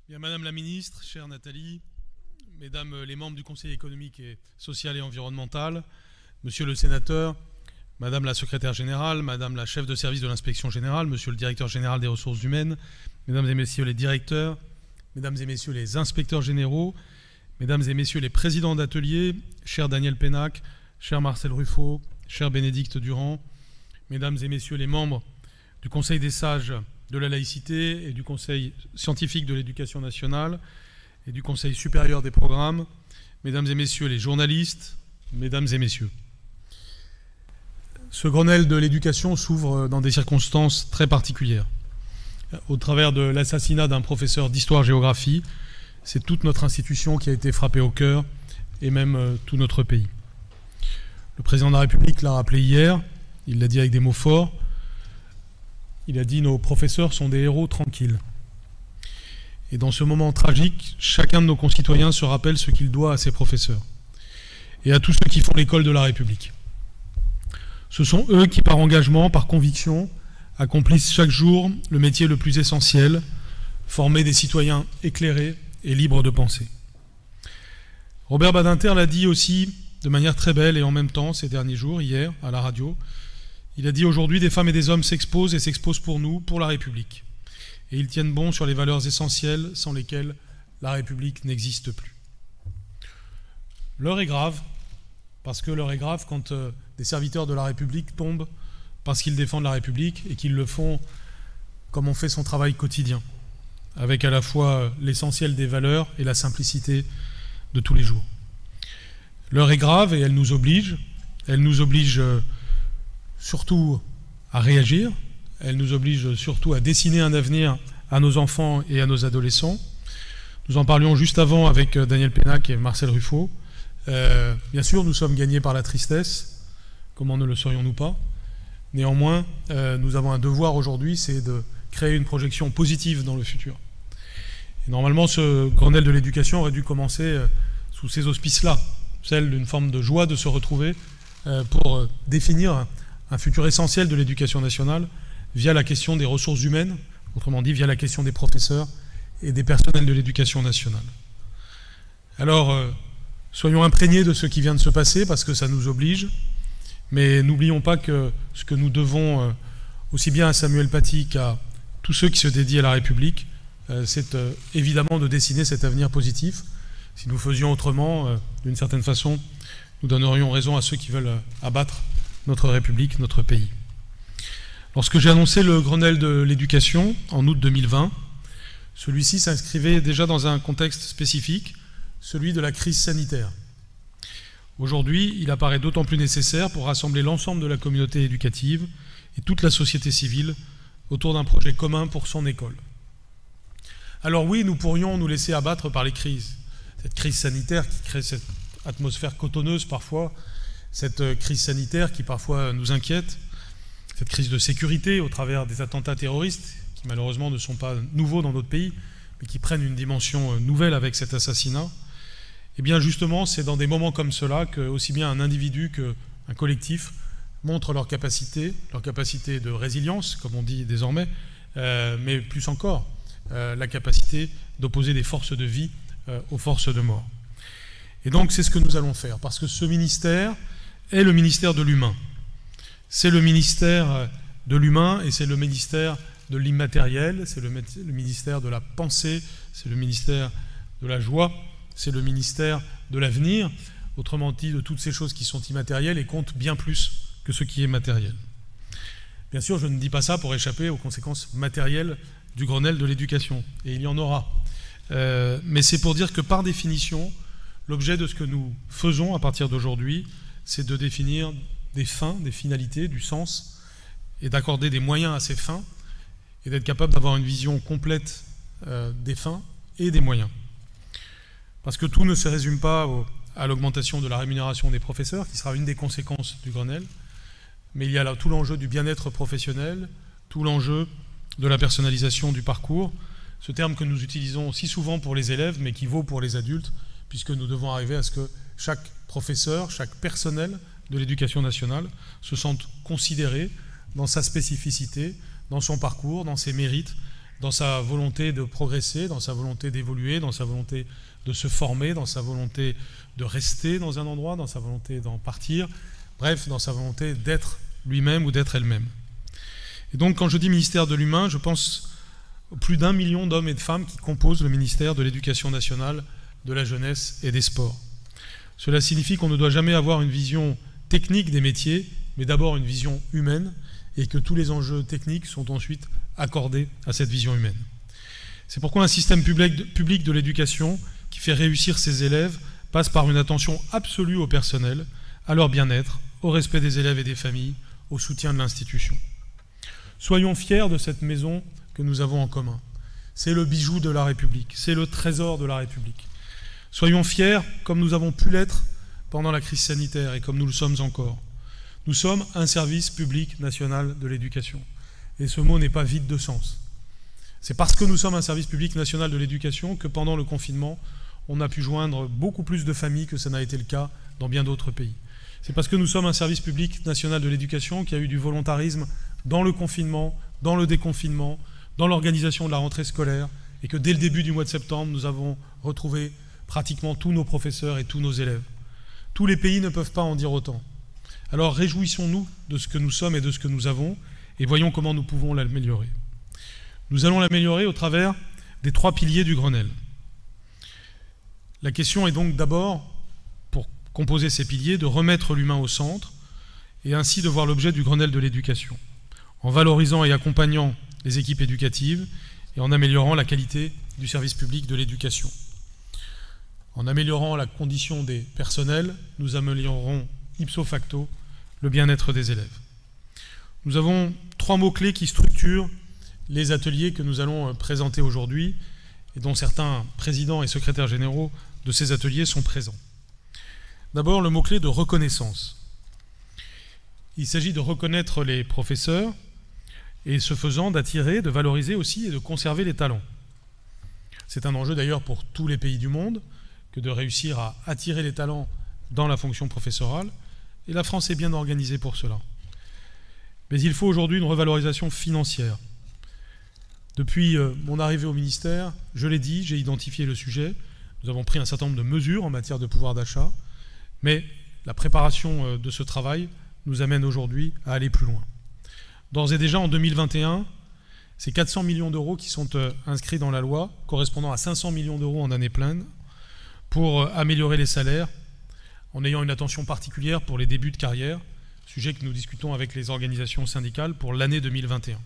Bien, Madame la Ministre, chère Nathalie, Mesdames les membres du Conseil économique et social et environnemental, Monsieur le Sénateur, Madame la Secrétaire Générale, Madame la Chef de service de l'Inspection Générale, Monsieur le Directeur Général des Ressources Humaines, Mesdames et Messieurs les Directeurs, Mesdames et Messieurs les Inspecteurs Généraux, Mesdames et Messieurs les Présidents d'ateliers, cher Daniel Pénac, cher Marcel Ruffo, cher Bénédicte Durand, Mesdames et Messieurs les membres du Conseil des sages de la laïcité et du Conseil scientifique de l'éducation nationale et du Conseil supérieur des programmes, Mesdames et Messieurs les journalistes, Mesdames et Messieurs. Ce Grenelle de l'éducation s'ouvre dans des circonstances très particulières. Au travers de l'assassinat d'un professeur d'histoire-géographie, c'est toute notre institution qui a été frappée au cœur, et même tout notre pays. Le président de la République l'a rappelé hier, il l'a dit avec des mots forts, il a dit « Nos professeurs sont des héros tranquilles ». Et dans ce moment tragique, chacun de nos concitoyens se rappelle ce qu'il doit à ses professeurs et à tous ceux qui font l'école de la République. Ce sont eux qui, par engagement, par conviction, accomplissent chaque jour le métier le plus essentiel, former des citoyens éclairés et libres de penser. Robert Badinter l'a dit aussi de manière très belle et en même temps ces derniers jours, hier, à la radio. Il a dit « Aujourd'hui, des femmes et des hommes s'exposent et s'exposent pour nous, pour la République. Et ils tiennent bon sur les valeurs essentielles sans lesquelles la République n'existe plus. » L'heure est grave, parce que l'heure est grave quand des serviteurs de la République tombent parce qu'ils défendent la République et qu'ils le font comme on fait son travail quotidien, avec à la fois l'essentiel des valeurs et la simplicité de tous les jours. L'heure est grave et elle nous oblige surtout à réagir, elle nous oblige surtout à dessiner un avenir à nos enfants et à nos adolescents. Nous en parlions juste avant avec Daniel Pénac et Marcel Ruffo. Bien sûr, nous sommes gagnés par la tristesse, comment ne le serions-nous pas? Néanmoins, nous avons un devoir aujourd'hui, c'est de créer une projection positive dans le futur. Et normalement, ce Grenelle de l'éducation aurait dû commencer sous ces auspices-là, celle d'une forme de joie de se retrouver pour définir un futur essentiel de l'éducation nationale via la question des ressources humaines, autrement dit via la question des professeurs et des personnels de l'éducation nationale. Alors, soyons imprégnés de ce qui vient de se passer parce que ça nous oblige, mais n'oublions pas que ce que nous devons aussi bien à Samuel Paty qu'à tous ceux qui se dédient à la République, c'est évidemment de dessiner cet avenir positif. Si nous faisions autrement, d'une certaine façon, nous donnerions raison à ceux qui veulent abattre notre République, notre pays. Lorsque j'ai annoncé le Grenelle de l'éducation en août 2020, celui-ci s'inscrivait déjà dans un contexte spécifique, celui de la crise sanitaire. Aujourd'hui, il apparaît d'autant plus nécessaire pour rassembler l'ensemble de la communauté éducative et toute la société civile autour d'un projet commun pour son école. Alors oui, nous pourrions nous laisser abattre par les crises. Cette crise sanitaire qui crée cette atmosphère cotonneuse parfois, cette crise sanitaire qui parfois nous inquiète, cette crise de sécurité au travers des attentats terroristes qui malheureusement ne sont pas nouveaux dans notre pays, mais qui prennent une dimension nouvelle avec cet assassinat. Et bien justement, c'est dans des moments comme cela que aussi bien un individu qu'un collectif montrent leur capacité de résilience, comme on dit désormais, mais plus encore, la capacité d'opposer des forces de vie aux forces de mort. Et donc c'est ce que nous allons faire, parce que ce ministère est le ministère de l'humain. C'est le ministère de l'humain et c'est le ministère de l'immatériel, c'est le ministère de la pensée, c'est le ministère de la joie, c'est le ministère de l'avenir, autrement dit de toutes ces choses qui sont immatérielles et comptent bien plus que ce qui est matériel. Bien sûr, je ne dis pas ça pour échapper aux conséquences matérielles du Grenelle de l'éducation, et il y en aura. Mais c'est pour dire que par définition, l'objet de ce que nous faisons à partir d'aujourd'hui, c'est de définir des fins, des finalités, du sens, et d'accorder des moyens à ces fins, et d'être capable d'avoir une vision complète des fins et des moyens. Parce que tout ne se résume pas à l'augmentation de la rémunération des professeurs, qui sera une des conséquences du Grenelle, mais il y a là tout l'enjeu du bien-être professionnel, tout l'enjeu de la personnalisation du parcours, ce terme que nous utilisons si souvent pour les élèves, mais qui vaut pour les adultes, puisque nous devons arriver à ce que chaque professeur, chaque personnel de l'éducation nationale se sente considéré dans sa spécificité, dans son parcours, dans ses mérites, dans sa volonté de progresser, dans sa volonté d'évoluer, dans sa volonté de se former, dans sa volonté de rester dans un endroit, dans sa volonté d'en partir, bref, dans sa volonté d'être lui-même ou d'être elle-même. Et donc, quand je dis ministère de l'humain, je pense aux plus d'1 million d'hommes et de femmes qui composent le ministère de l'Éducation nationale, de la jeunesse et des sports. Cela signifie qu'on ne doit jamais avoir une vision technique des métiers, mais d'abord une vision humaine, et que tous les enjeux techniques sont ensuite accordés à cette vision humaine. C'est pourquoi un système public de l'éducation qui fait réussir ses élèves passe par une attention absolue au personnel, à leur bien-être, au respect des élèves et des familles, au soutien de l'institution. Soyons fiers de cette maison que nous avons en commun. C'est le bijou de la République, c'est le trésor de la République. Soyons fiers comme nous avons pu l'être pendant la crise sanitaire et comme nous le sommes encore. Nous sommes un service public national de l'éducation. Et ce mot n'est pas vide de sens. C'est parce que nous sommes un service public national de l'éducation que pendant le confinement, on a pu joindre beaucoup plus de familles que ça n'a été le cas dans bien d'autres pays. C'est parce que nous sommes un service public national de l'éducation qu'il y a eu du volontarisme dans le confinement, dans le déconfinement, dans l'organisation de la rentrée scolaire, et que dès le début du mois de septembre, nous avons retrouvé pratiquement tous nos professeurs et tous nos élèves. Tous les pays ne peuvent pas en dire autant. Alors réjouissons-nous de ce que nous sommes et de ce que nous avons, et voyons comment nous pouvons l'améliorer. Nous allons l'améliorer au travers des 3 piliers du Grenelle. La question est donc d'abord, pour composer ces piliers, de remettre l'humain au centre, et ainsi de voir l'objet du Grenelle de l'éducation, en valorisant et accompagnant les équipes éducatives et en améliorant la qualité du service public de l'éducation. En améliorant la condition des personnels, nous améliorerons ipso facto le bien-être des élèves. Nous avons 3 mots-clés qui structurent les ateliers que nous allons présenter aujourd'hui et dont certains présidents et secrétaires généraux de ces ateliers sont présents. D'abord, le mot-clé de reconnaissance. Il s'agit de reconnaître les professeurs et, ce faisant, d'attirer, de valoriser aussi et de conserver les talents. C'est un enjeu d'ailleurs pour tous les pays du monde que de réussir à attirer les talents dans la fonction professorale, et la France est bien organisée pour cela. Mais il faut aujourd'hui une revalorisation financière. Depuis mon arrivée au ministère, je l'ai dit, j'ai identifié le sujet, nous avons pris un certain nombre de mesures en matière de pouvoir d'achat, mais la préparation de ce travail nous amène aujourd'hui à aller plus loin. D'ores et déjà, en 2021, c'est 400 millions d'euros qui sont inscrits dans la loi, correspondant à 500 millions d'euros en année pleine, pour améliorer les salaires, en ayant une attention particulière pour les débuts de carrière, sujet que nous discutons avec les organisations syndicales pour l'année 2021.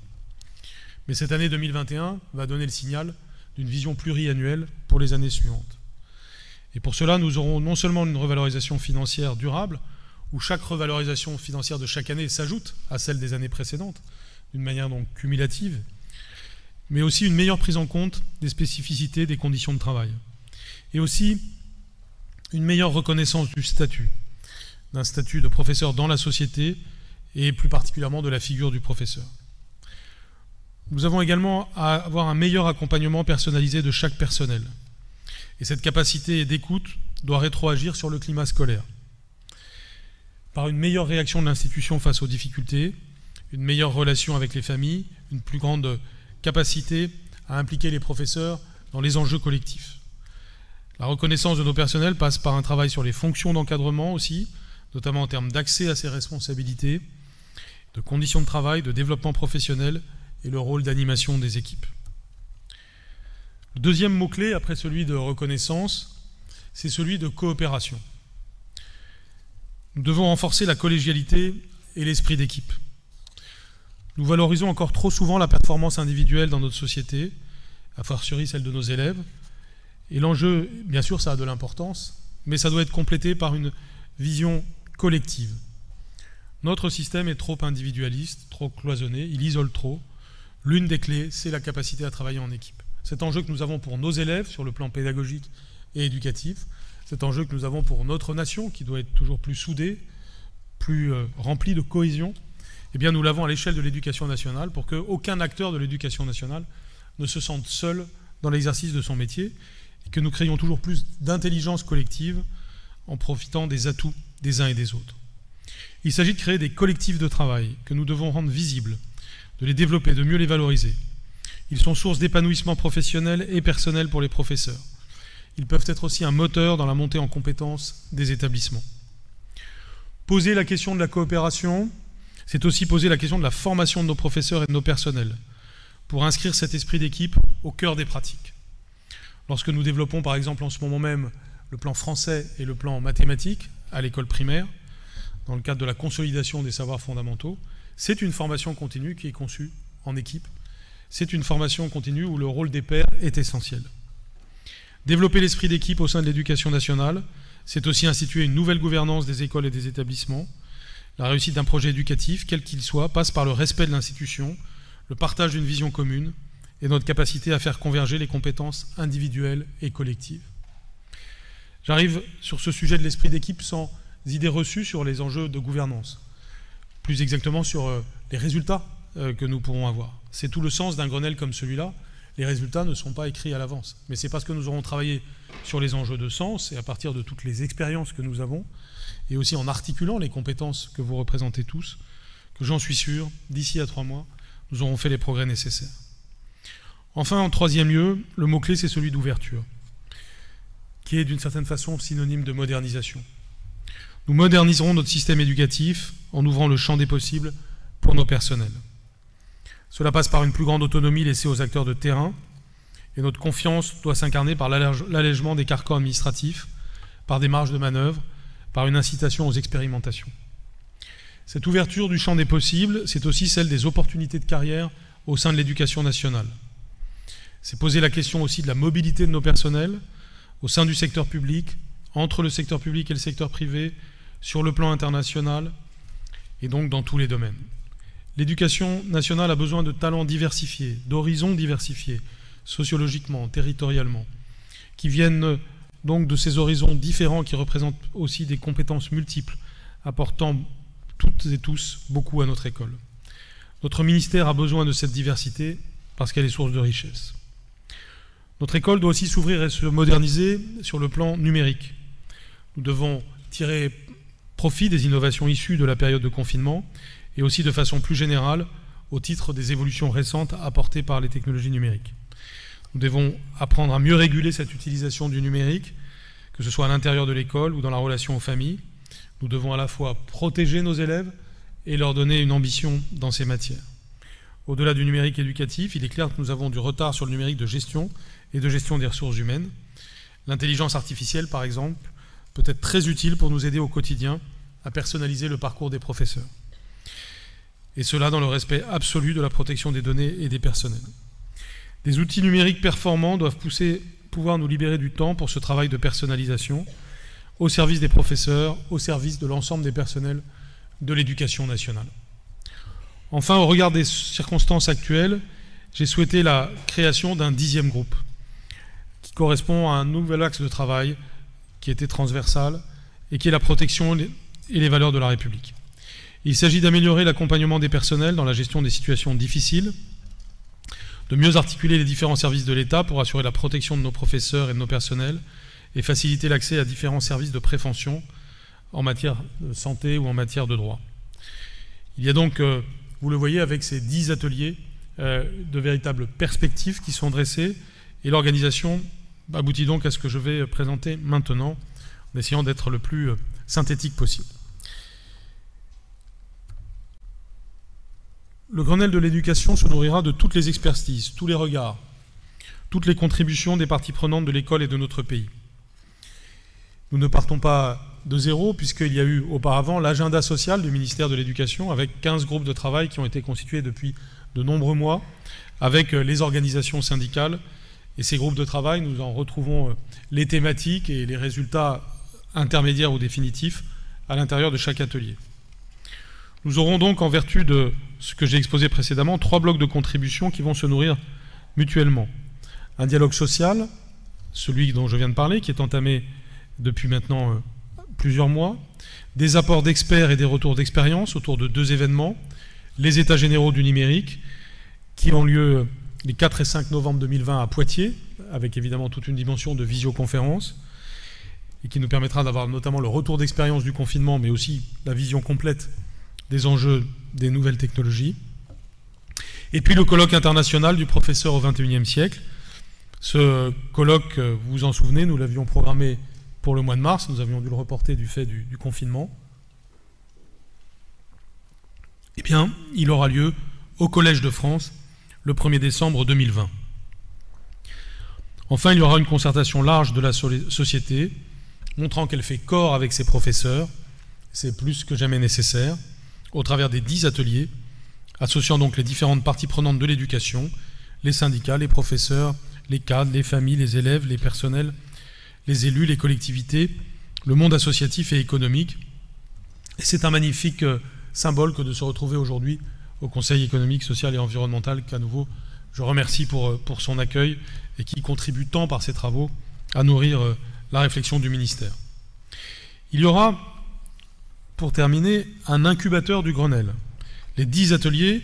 Mais cette année 2021 va donner le signal d'une vision pluriannuelle pour les années suivantes. Et pour cela, nous aurons non seulement une revalorisation financière durable, où chaque revalorisation financière de chaque année s'ajoute à celle des années précédentes, d'une manière donc cumulative, mais aussi une meilleure prise en compte des spécificités des conditions de travail. Et aussi une meilleure reconnaissance du statut, d'un statut de professeur dans la société et plus particulièrement de la figure du professeur. Nous avons également à avoir un meilleur accompagnement personnalisé de chaque personnel. Et cette capacité d'écoute doit rétroagir sur le climat scolaire. Par une meilleure réaction de l'institution face aux difficultés, une meilleure relation avec les familles, une plus grande capacité à impliquer les professeurs dans les enjeux collectifs. La reconnaissance de nos personnels passe par un travail sur les fonctions d'encadrement aussi, notamment en termes d'accès à ces responsabilités, de conditions de travail, de développement professionnel et le rôle d'animation des équipes. Le deuxième mot-clé, après celui de reconnaissance, c'est celui de coopération. Nous devons renforcer la collégialité et l'esprit d'équipe. Nous valorisons encore trop souvent la performance individuelle dans notre société, a fortiori celle de nos élèves. Et l'enjeu, bien sûr, ça a de l'importance, mais ça doit être complété par une vision collective. Notre système est trop individualiste, trop cloisonné, il isole trop. L'une des clés, c'est la capacité à travailler en équipe. Cet enjeu que nous avons pour nos élèves sur le plan pédagogique et éducatif, cet enjeu que nous avons pour notre nation, qui doit être toujours plus soudée, plus remplie de cohésion, eh bien nous l'avons à l'échelle de l'éducation nationale pour qu'aucun acteur de l'éducation nationale ne se sente seul dans l'exercice de son métier et que nous créions toujours plus d'intelligence collective en profitant des atouts des uns et des autres. Il s'agit de créer des collectifs de travail que nous devons rendre visibles, de les développer, de mieux les valoriser. Ils sont source d'épanouissement professionnel et personnel pour les professeurs. Ils peuvent être aussi un moteur dans la montée en compétences des établissements. Poser la question de la coopération, c'est aussi poser la question de la formation de nos professeurs et de nos personnels, pour inscrire cet esprit d'équipe au cœur des pratiques. Lorsque nous développons par exemple en ce moment même le plan français et le plan mathématique à l'école primaire, dans le cadre de la consolidation des savoirs fondamentaux, c'est une formation continue qui est conçue en équipe. C'est une formation continue où le rôle des pairs est essentiel. Développer l'esprit d'équipe au sein de l'éducation nationale, c'est aussi instituer une nouvelle gouvernance des écoles et des établissements. La réussite d'un projet éducatif, quel qu'il soit, passe par le respect de l'institution, le partage d'une vision commune et notre capacité à faire converger les compétences individuelles et collectives. J'arrive sur ce sujet de l'esprit d'équipe sans idées reçues sur les enjeux de gouvernance, plus exactement sur les résultats que nous pourrons avoir. C'est tout le sens d'un Grenelle comme celui-là. Les résultats ne sont pas écrits à l'avance, mais c'est parce que nous aurons travaillé sur les enjeux de sens et à partir de toutes les expériences que nous avons, et aussi en articulant les compétences que vous représentez tous, que j'en suis sûr, d'ici à 3 mois, nous aurons fait les progrès nécessaires. Enfin, en troisième lieu, le mot-clé, c'est celui d'ouverture, qui est d'une certaine façon synonyme de modernisation. Nous moderniserons notre système éducatif en ouvrant le champ des possibles pour nos personnels. Cela passe par une plus grande autonomie laissée aux acteurs de terrain, et notre confiance doit s'incarner par l'allègement des carcans administratifs, par des marges de manœuvre, par une incitation aux expérimentations. Cette ouverture du champ des possibles, c'est aussi celle des opportunités de carrière au sein de l'éducation nationale. C'est poser la question aussi de la mobilité de nos personnels au sein du secteur public, entre le secteur public et le secteur privé, sur le plan international, et donc dans tous les domaines. L'éducation nationale a besoin de talents diversifiés, d'horizons diversifiés, sociologiquement, territorialement, qui viennent donc de ces horizons différents qui représentent aussi des compétences multiples, apportant toutes et tous beaucoup à notre école. Notre ministère a besoin de cette diversité parce qu'elle est source de richesse. Notre école doit aussi s'ouvrir et se moderniser sur le plan numérique. Nous devons tirer profit des innovations issues de la période de confinement et aussi de façon plus générale au titre des évolutions récentes apportées par les technologies numériques. Nous devons apprendre à mieux réguler cette utilisation du numérique, que ce soit à l'intérieur de l'école ou dans la relation aux familles. Nous devons à la fois protéger nos élèves et leur donner une ambition dans ces matières. Au-delà du numérique éducatif, il est clair que nous avons du retard sur le numérique de gestion et de gestion des ressources humaines. L'intelligence artificielle, par exemple, peut être très utile pour nous aider au quotidien à personnaliser le parcours des professeurs. Et cela dans le respect absolu de la protection des données et des personnels. Des outils numériques performants doivent pouvoir nous libérer du temps pour ce travail de personnalisation au service des professeurs, au service de l'ensemble des personnels de l'éducation nationale. Enfin, au regard des circonstances actuelles, j'ai souhaité la création d'un 10e groupe qui correspond à un nouvel axe de travail qui était transversal et qui est la protection et les valeurs de la République. Il s'agit d'améliorer l'accompagnement des personnels dans la gestion des situations difficiles, de mieux articuler les différents services de l'État pour assurer la protection de nos professeurs et de nos personnels et faciliter l'accès à différents services de prévention en matière de santé ou en matière de droit. Il y a donc, vous le voyez, avec ces 10 ateliers, de véritables perspectives qui sont dressées et l'organisation aboutit donc à ce que je vais présenter maintenant en essayant d'être le plus synthétique possible. Le Grenelle de l'éducation se nourrira de toutes les expertises, tous les regards, toutes les contributions des parties prenantes de l'école et de notre pays. Nous ne partons pas de zéro, puisqu'il y a eu auparavant l'agenda social du ministère de l'Éducation, avec 15 groupes de travail qui ont été constitués depuis de nombreux mois, avec les organisations syndicales. Et ces groupes de travail, nous en retrouvons les thématiques et les résultats intermédiaires ou définitifs à l'intérieur de chaque atelier. Nous aurons donc, en vertu de ce que j'ai exposé précédemment, 3 blocs de contribution qui vont se nourrir mutuellement. Un dialogue social, celui dont je viens de parler, qui est entamé depuis maintenant plusieurs mois, des apports d'experts et des retours d'expérience autour de 2 événements, les États généraux du numérique, qui ont lieu les 4 et 5 novembre 2020 à Poitiers, avec évidemment toute une dimension de visioconférence, et qui nous permettra d'avoir notamment le retour d'expérience du confinement, mais aussi la vision complète des enjeux des nouvelles technologies. Et puis le colloque international du professeur au XXIe siècle. Ce colloque, vous vous en souvenez, nous l'avions programmé pour le mois de mars, nous avions dû le reporter du fait du confinement. Eh bien, il aura lieu au Collège de France le 1er décembre 2020. Enfin, il y aura une concertation large de la société, montrant qu'elle fait corps avec ses professeurs, c'est plus que jamais nécessaire, au travers des 10 ateliers, associant donc les différentes parties prenantes de l'éducation, les syndicats, les professeurs, les cadres, les familles, les élèves, les personnels, les élus, les collectivités, le monde associatif et économique. Et c'est un magnifique symbole que de se retrouver aujourd'hui au Conseil économique, social et environnemental, qu'à nouveau je remercie pour son accueil et qui contribue tant par ses travaux à nourrir la réflexion du ministère. Il y aura, pour terminer, un incubateur du Grenelle. Les 10 ateliers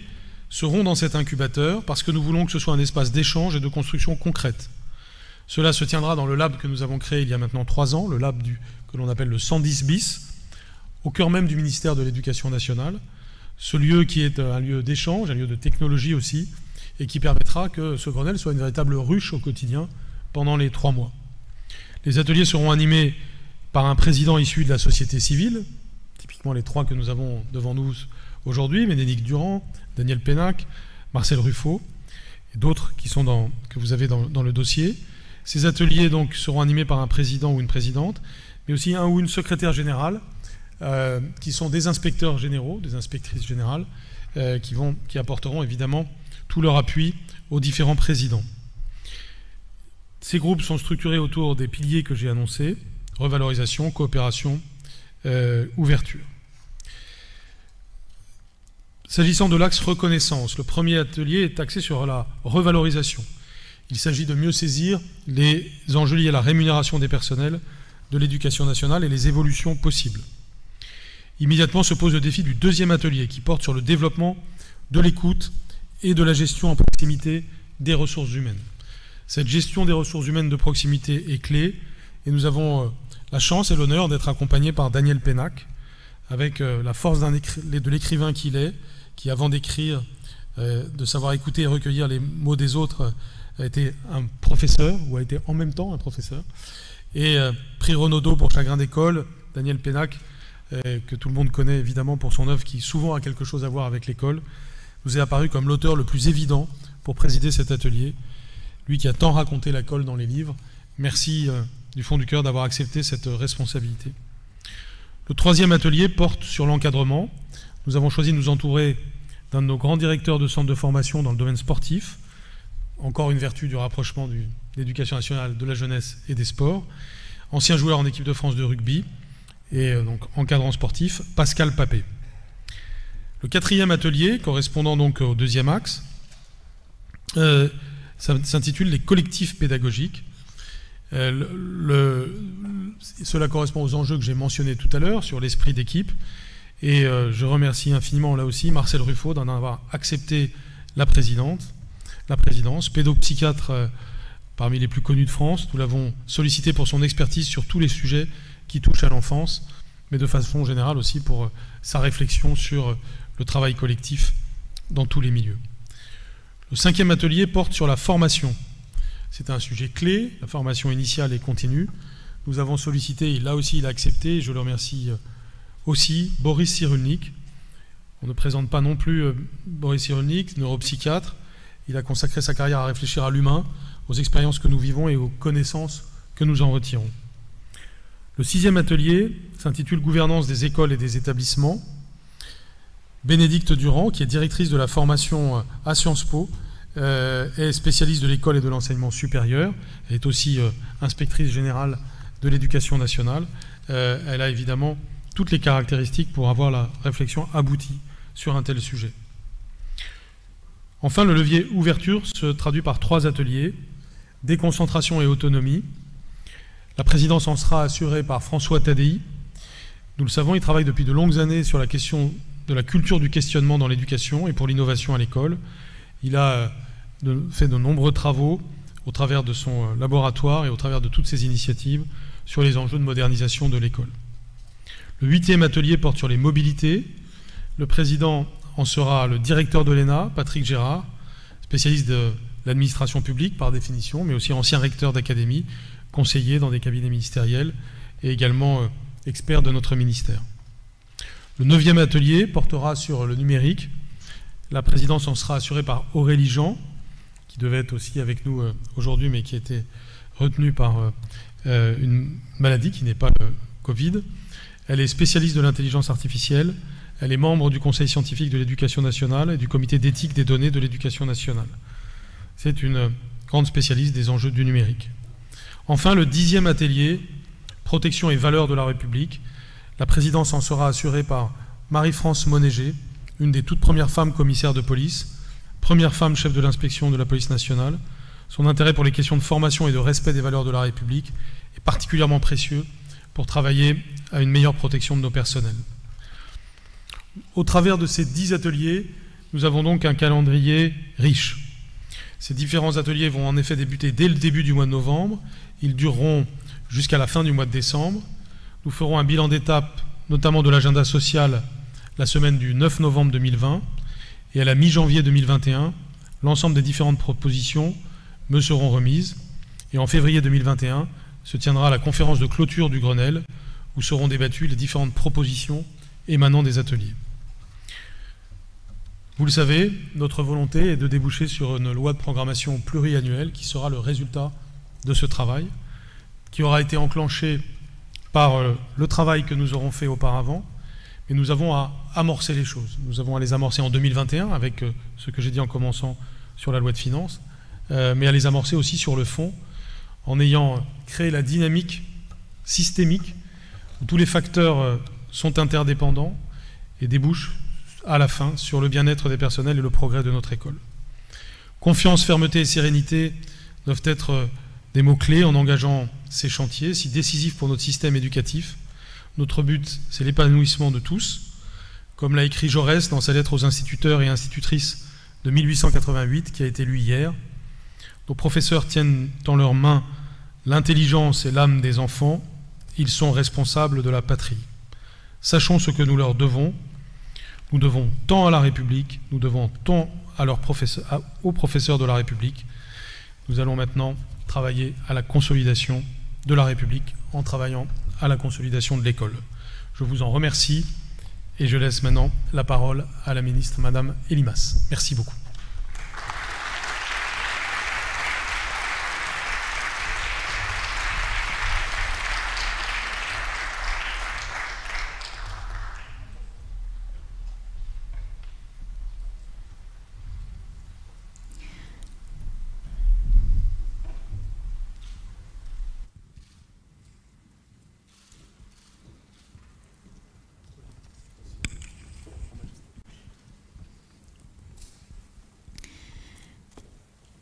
seront dans cet incubateur parce que nous voulons que ce soit un espace d'échange et de construction concrète. Cela se tiendra dans le lab que nous avons créé il y a maintenant 3 ans, le lab que l'on appelle le 110 bis, au cœur même du ministère de l'Éducation nationale. Ce lieu qui est un lieu d'échange, un lieu de technologie aussi, et qui permettra que ce Grenelle soit une véritable ruche au quotidien pendant les 3 mois. Les ateliers seront animés par un président issu de la société civile, typiquement les 3 que nous avons devant nous aujourd'hui, Bénédicte Durand, Daniel Pénac, Marcel Ruffo, et d'autres que vous avez dans le dossier. Ces ateliers donc seront animés par un président ou une présidente, mais aussi un ou une secrétaire générale, qui sont des inspecteurs généraux, des inspectrices générales, qui apporteront évidemment tout leur appui aux différents présidents. Ces groupes sont structurés autour des piliers que j'ai annoncés: revalorisation, coopération, ouverture. S'agissant de l'axe reconnaissance, le premier atelier est axé sur la revalorisation. Il s'agit de mieux saisir les enjeux liés à la rémunération des personnels de l'éducation nationale et les évolutions possibles. Immédiatement se pose le défi du deuxième atelier qui porte sur le développement de l'écoute et de la gestion en proximité des ressources humaines. Cette gestion des ressources humaines de proximité est clé et nous avons la chance et l'honneur d'être accompagnés par Daniel Pénac, avec la force de l'écrivain qu'il est, qui avant d'écrire, de savoir écouter et recueillir les mots des autres, a été un professeur, ou a été en même temps un professeur, et prix Renaudot pour Chagrin d'école. Daniel Pénac, que tout le monde connaît évidemment pour son œuvre qui souvent a quelque chose à voir avec l'école, nous est apparu comme l'auteur le plus évident pour présider cet atelier, lui qui a tant raconté l'école dans les livres. Merci du fond du cœur d'avoir accepté cette responsabilité. Le troisième atelier porte sur l'encadrement. Nous avons choisi de nous entourer d'un de nos grands directeurs de centres de formation dans le domaine sportif, encore une vertu du rapprochement de l'éducation nationale, de la jeunesse et des sports, ancien joueur en équipe de France de rugby et donc encadrant sportif, Pascal Papé. Le quatrième atelier, correspondant donc au deuxième axe, s'intitule les collectifs pédagogiques. Cela correspond aux enjeux que j'ai mentionnés tout à l'heure sur l'esprit d'équipe. Et je remercie infiniment là aussi Marcel Ruffo d'en avoir accepté la présidence, pédopsychiatre parmi les plus connus de France. Nous l'avons sollicité pour son expertise sur tous les sujets qui touchent à l'enfance, mais de façon générale aussi pour sa réflexion sur le travail collectif dans tous les milieux. Le cinquième atelier porte sur la formation. C'est un sujet clé, la formation initiale et continue. Nous avons sollicité, et là aussi il a accepté, et je le remercie aussi, Boris Cyrulnik. On ne présente pas non plus Boris Cyrulnik, neuropsychiatre. Il a consacré sa carrière à réfléchir à l'humain, aux expériences que nous vivons et aux connaissances que nous en retirons. Le sixième atelier s'intitule Gouvernance des écoles et des établissements. Bénédicte Durand, qui est directrice de la formation à Sciences Po, est spécialiste de l'école et de l'enseignement supérieur. Elle est aussi inspectrice générale de l'éducation nationale. Elle a évidemment toutes les caractéristiques pour avoir la réflexion aboutie sur un tel sujet. Enfin, le levier ouverture se traduit par 3 ateliers: déconcentration et autonomie. La présidence en sera assurée par François Tadei. Nous le savons, il travaille depuis de longues années sur la question de la culture du questionnement dans l'éducation et pour l'innovation à l'école. Il a fait de nombreux travaux au travers de son laboratoire et au travers de toutes ses initiatives sur les enjeux de modernisation de l'école. Le 8e atelier porte sur les mobilités. Le président en sera le directeur de l'ENA, Patrick Gérard, spécialiste de l'administration publique par définition, mais aussi ancien recteur d'académie, conseiller dans des cabinets ministériels et également expert de notre ministère. Le 9e atelier portera sur le numérique. La présidence en sera assurée par Aurélie Jean, qui devait être aussi avec nous aujourd'hui, mais qui a été retenue par une maladie qui n'est pas le Covid. Elle est spécialiste de l'intelligence artificielle. Elle est membre du Conseil scientifique de l'éducation nationale et du comité d'éthique des données de l'éducation nationale. C'est une grande spécialiste des enjeux du numérique. Enfin, le 10e atelier, protection et valeurs de la République. La présidence en sera assurée par Marie-France Monéger, une des toutes premières femmes commissaires de police, première femme chef de l'inspection de la police nationale. Son intérêt pour les questions de formation et de respect des valeurs de la République est particulièrement précieux pour travailler à une meilleure protection de nos personnels. Au travers de ces 10 ateliers, nous avons donc un calendrier riche. Ces différents ateliers vont en effet débuter dès le début du mois de novembre. Ils dureront jusqu'à la fin du mois de décembre. Nous ferons un bilan d'étape, notamment de l'agenda social, la semaine du 9 novembre 2020. Et à la mi-janvier 2021, l'ensemble des différentes propositions me seront remises. Et en février 2021, se tiendra la conférence de clôture du Grenelle, où seront débattues les différentes propositions émanant des ateliers. Vous le savez, notre volonté est de déboucher sur une loi de programmation pluriannuelle qui sera le résultat de ce travail, qui aura été enclenché par le travail que nous aurons fait auparavant, mais nous avons à amorcer les choses. Nous avons à les amorcer en 2021 avec ce que j'ai dit en commençant sur la loi de finances, mais à les amorcer aussi sur le fond, en ayant créé la dynamique systémique où tous les facteurs sont interdépendants et débouchent à la fin sur le bien-être des personnels et le progrès de notre école. Confiance, fermeté et sérénité doivent être des mots-clés en engageant ces chantiers si décisifs pour notre système éducatif. Notre but, c'est l'épanouissement de tous, comme l'a écrit Jaurès dans sa lettre aux instituteurs et institutrices de 1888, qui a été lue hier. Nos professeurs tiennent dans leurs mains l'intelligence et l'âme des enfants. Ils sont responsables de la patrie. Sachons ce que nous leur devons. Nous devons tant à la République, nous devons tant à aux professeurs de la République. Nous allons maintenant travailler à la consolidation de la République en travaillant à la consolidation de l'école. Je vous en remercie et je laisse maintenant la parole à la ministre, Madame Elimas. Merci beaucoup.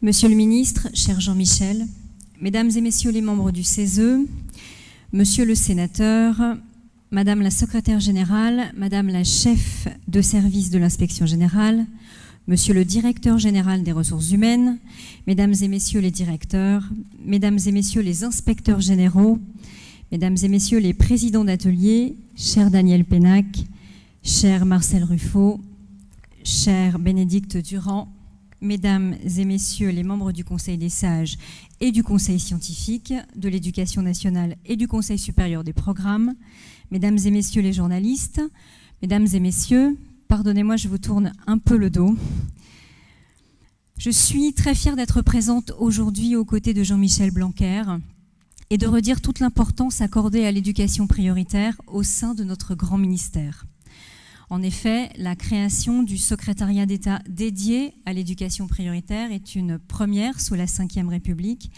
Monsieur le ministre, cher Jean-Michel, Mesdames et Messieurs les membres du CESE, Monsieur le sénateur, Madame la secrétaire générale, Madame la chef de service de l'inspection générale, Monsieur le directeur général des ressources humaines, Mesdames et Messieurs les directeurs, Mesdames et Messieurs les inspecteurs généraux, Mesdames et Messieurs les présidents d'ateliers, cher Daniel Pénac, cher Marcel Ruffo, cher Bénédicte Durand, Mesdames et Messieurs les membres du Conseil des sages et du Conseil scientifique, de l'Éducation nationale et du Conseil supérieur des programmes, Mesdames et Messieurs les journalistes, Mesdames et Messieurs, pardonnez-moi, je vous tourne un peu le dos. Je suis très fière d'être présente aujourd'hui aux côtés de Jean-Michel Blanquer et de redire toute l'importance accordée à l'éducation prioritaire au sein de notre grand ministère. En effet, la création du secrétariat d'État dédié à l'éducation prioritaire est une première sous la Ve République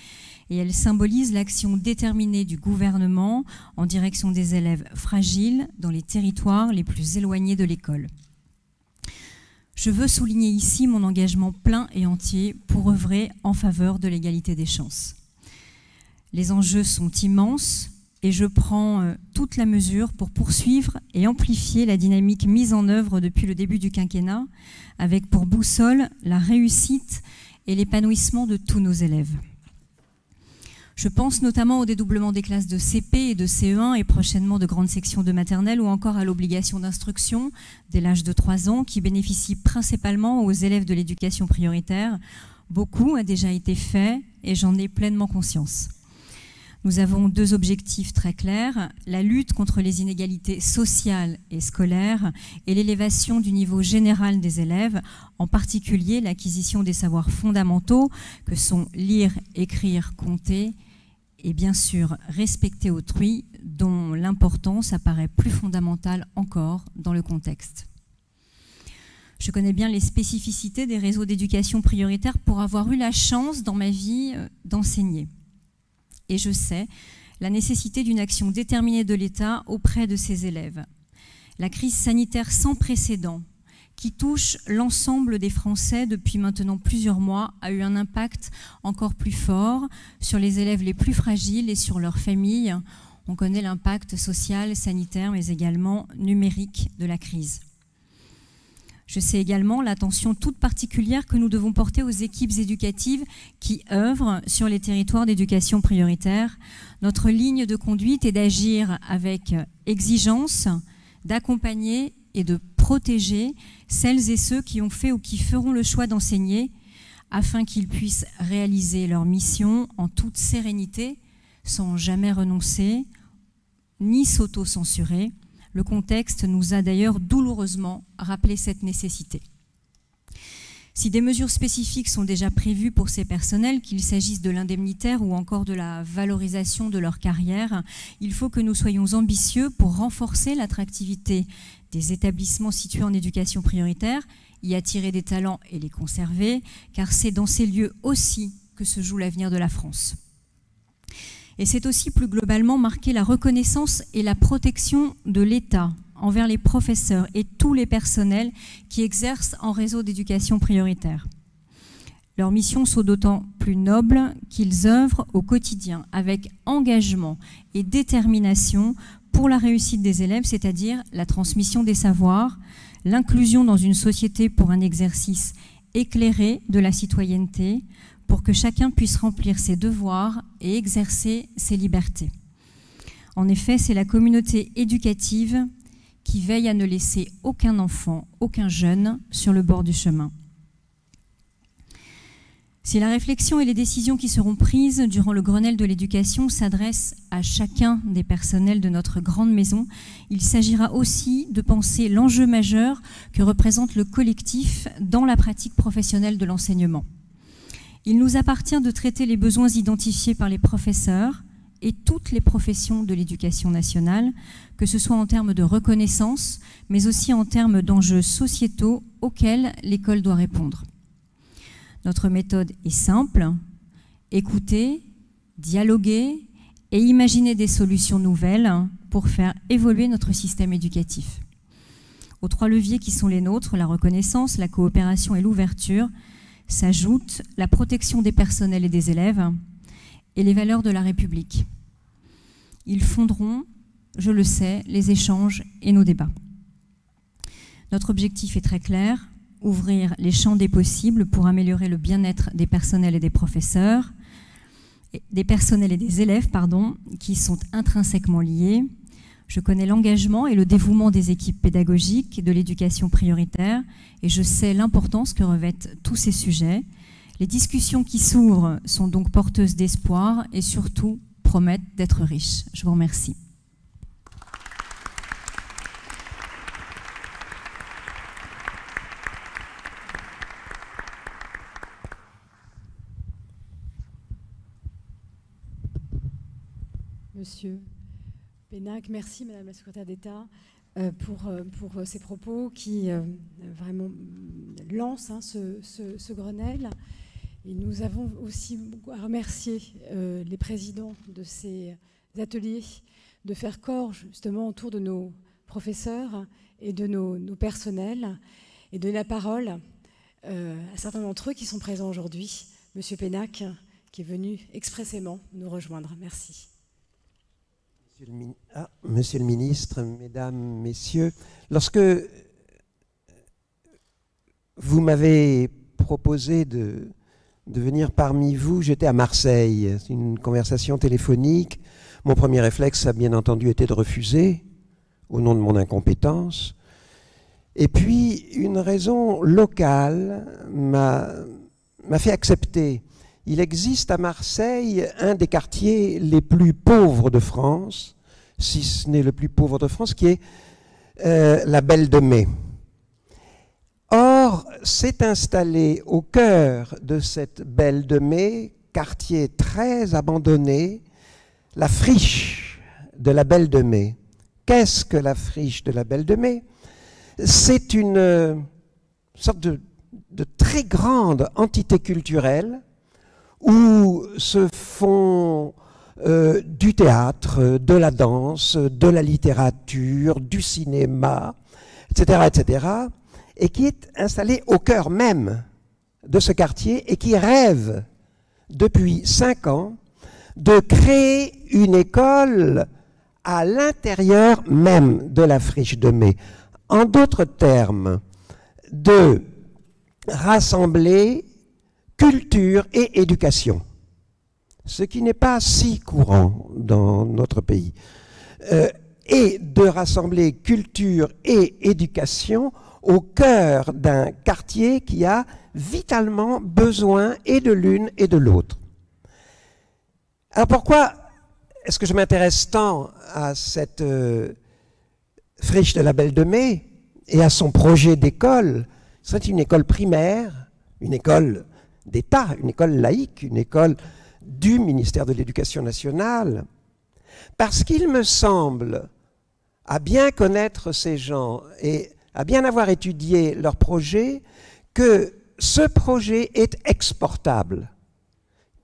et elle symbolise l'action déterminée du gouvernement en direction des élèves fragiles dans les territoires les plus éloignés de l'école. Je veux souligner ici mon engagement plein et entier pour œuvrer en faveur de l'égalité des chances. Les enjeux sont immenses, et je prends toute la mesure pour poursuivre et amplifier la dynamique mise en œuvre depuis le début du quinquennat, avec pour boussole la réussite et l'épanouissement de tous nos élèves. Je pense notamment au dédoublement des classes de CP et de CE1 et prochainement de grandes sections de maternelle, ou encore à l'obligation d'instruction dès l'âge de 3 ans qui bénéficie principalement aux élèves de l'éducation prioritaire. Beaucoup a déjà été fait et j'en ai pleinement conscience. Nous avons 2 objectifs très clairs, la lutte contre les inégalités sociales et scolaires et l'élévation du niveau général des élèves, en particulier l'acquisition des savoirs fondamentaux que sont lire, écrire, compter et bien sûr respecter autrui, dont l'importance apparaît plus fondamentale encore dans le contexte. Je connais bien les spécificités des réseaux d'éducation prioritaire pour avoir eu la chance dans ma vie d'enseigner. Et je sais la nécessité d'une action déterminée de l'État auprès de ses élèves. La crise sanitaire sans précédent qui touche l'ensemble des Français depuis maintenant plusieurs mois a eu un impact encore plus fort sur les élèves les plus fragiles et sur leurs familles. On connaît l'impact social, sanitaire, mais également numérique de la crise. Je sais également l'attention toute particulière que nous devons porter aux équipes éducatives qui œuvrent sur les territoires d'éducation prioritaire. Notre ligne de conduite est d'agir avec exigence, d'accompagner et de protéger celles et ceux qui ont fait ou qui feront le choix d'enseigner afin qu'ils puissent réaliser leur mission en toute sérénité, sans jamais renoncer, ni s'auto-censurer. Le contexte nous a d'ailleurs douloureusement rappelé cette nécessité. Si des mesures spécifiques sont déjà prévues pour ces personnels, qu'il s'agisse de l'indemnitaire ou encore de la valorisation de leur carrière, il faut que nous soyons ambitieux pour renforcer l'attractivité des établissements situés en éducation prioritaire, y attirer des talents et les conserver, car c'est dans ces lieux aussi que se joue l'avenir de la France. Et c'est aussi plus globalement marquer la reconnaissance et la protection de l'État envers les professeurs et tous les personnels qui exercent en réseau d'éducation prioritaire. Leurs missions sont d'autant plus nobles qu'ils œuvrent au quotidien avec engagement et détermination pour la réussite des élèves, c'est-à-dire la transmission des savoirs, l'inclusion dans une société pour un exercice éclairé de la citoyenneté, pour que chacun puisse remplir ses devoirs et exercer ses libertés. En effet, c'est la communauté éducative qui veille à ne laisser aucun enfant, aucun jeune sur le bord du chemin. Si la réflexion et les décisions qui seront prises durant le Grenelle de l'éducation s'adressent à chacun des personnels de notre grande maison, il s'agira aussi de penser l'enjeu majeur que représente le collectif dans la pratique professionnelle de l'enseignement. Il nous appartient de traiter les besoins identifiés par les professeurs et toutes les professions de l'éducation nationale, que ce soit en termes de reconnaissance, mais aussi en termes d'enjeux sociétaux auxquels l'école doit répondre. Notre méthode est simple, écouter, dialoguer et imaginer des solutions nouvelles pour faire évoluer notre système éducatif. Aux 3 leviers qui sont les nôtres, la reconnaissance, la coopération et l'ouverture, s'ajoute la protection des personnels et des élèves et les valeurs de la République. Ils fonderont, je le sais, les échanges et nos débats. Notre objectif est très clair, ouvrir les champs des possibles pour améliorer le bien-être des personnels et des professeurs, des personnels et des élèves, qui sont intrinsèquement liés. Je connais l'engagement et le dévouement des équipes pédagogiques de l'éducation prioritaire et je sais l'importance que revêtent tous ces sujets. Les discussions qui s'ouvrent sont donc porteuses d'espoir et surtout promettent d'être riches. Je vous remercie. Monsieur Pénac, merci Madame la Secrétaire d'État pour ces propos qui vraiment lancent ce Grenelle. Et nous avons aussi à remercier les présidents de ces ateliers de faire corps justement autour de nos professeurs et de nos personnels et de la parole à certains d'entre eux qui sont présents aujourd'hui. Monsieur Pénac qui est venu expressément nous rejoindre. Merci. Monsieur le ministre, mesdames, messieurs, lorsque vous m'avez proposé de de venir parmi vous. J'étais à Marseille, c'est une conversation téléphonique. Mon premier réflexe a bien entendu été de refuser, au nom de mon incompétence. Et puis, une raison locale m'a fait accepter. Il existe à Marseille un des quartiers les plus pauvres de France, si ce n'est le plus pauvre de France, qui est la Belle de Mai. Or, s'est installé au cœur de cette Belle de Mai, quartier très abandonné, la friche de la Belle de Mai. Qu'est-ce que la friche de la Belle de Mai? C'est une sorte de très grande entité culturelle où se font du théâtre, de la danse, de la littérature, du cinéma, etc., etc., et qui est installé au cœur même de ce quartier et qui rêve depuis 5 ans de créer une école à l'intérieur même de la friche de Mai. En d'autres termes, de rassembler culture et éducation, ce qui n'est pas si courant dans notre pays, et de rassembler culture et éducation au cœur d'un quartier qui a vitalement besoin et de l'une et de l'autre. Alors pourquoi est-ce que je m'intéresse tant à cette friche de la Belle de Mai et à son projet d'école? C'est une école primaire, une école d'État, une école laïque, une école du ministère de l'Éducation nationale, parce qu'il me semble, à bien connaître ces gens et à bien avoir étudié leur projet, que ce projet est exportable,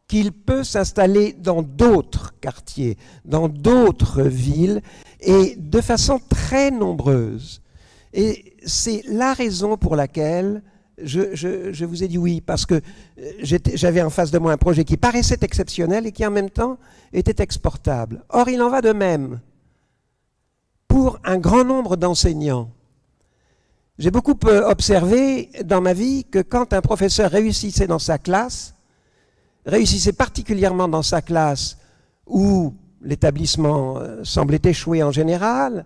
qu'il peut s'installer dans d'autres quartiers, dans d'autres villes, et de façon très nombreuse. Et c'est la raison pour laquelle je vous ai dit oui, parce que j'avais en face de moi un projet qui paraissait exceptionnel et qui en même temps était exportable. Or, il en va de même pour un grand nombre d'enseignants. J'ai beaucoup observé dans ma vie que quand un professeur réussissait dans sa classe, réussissait particulièrement dans sa classe où l'établissement semblait échouer en général,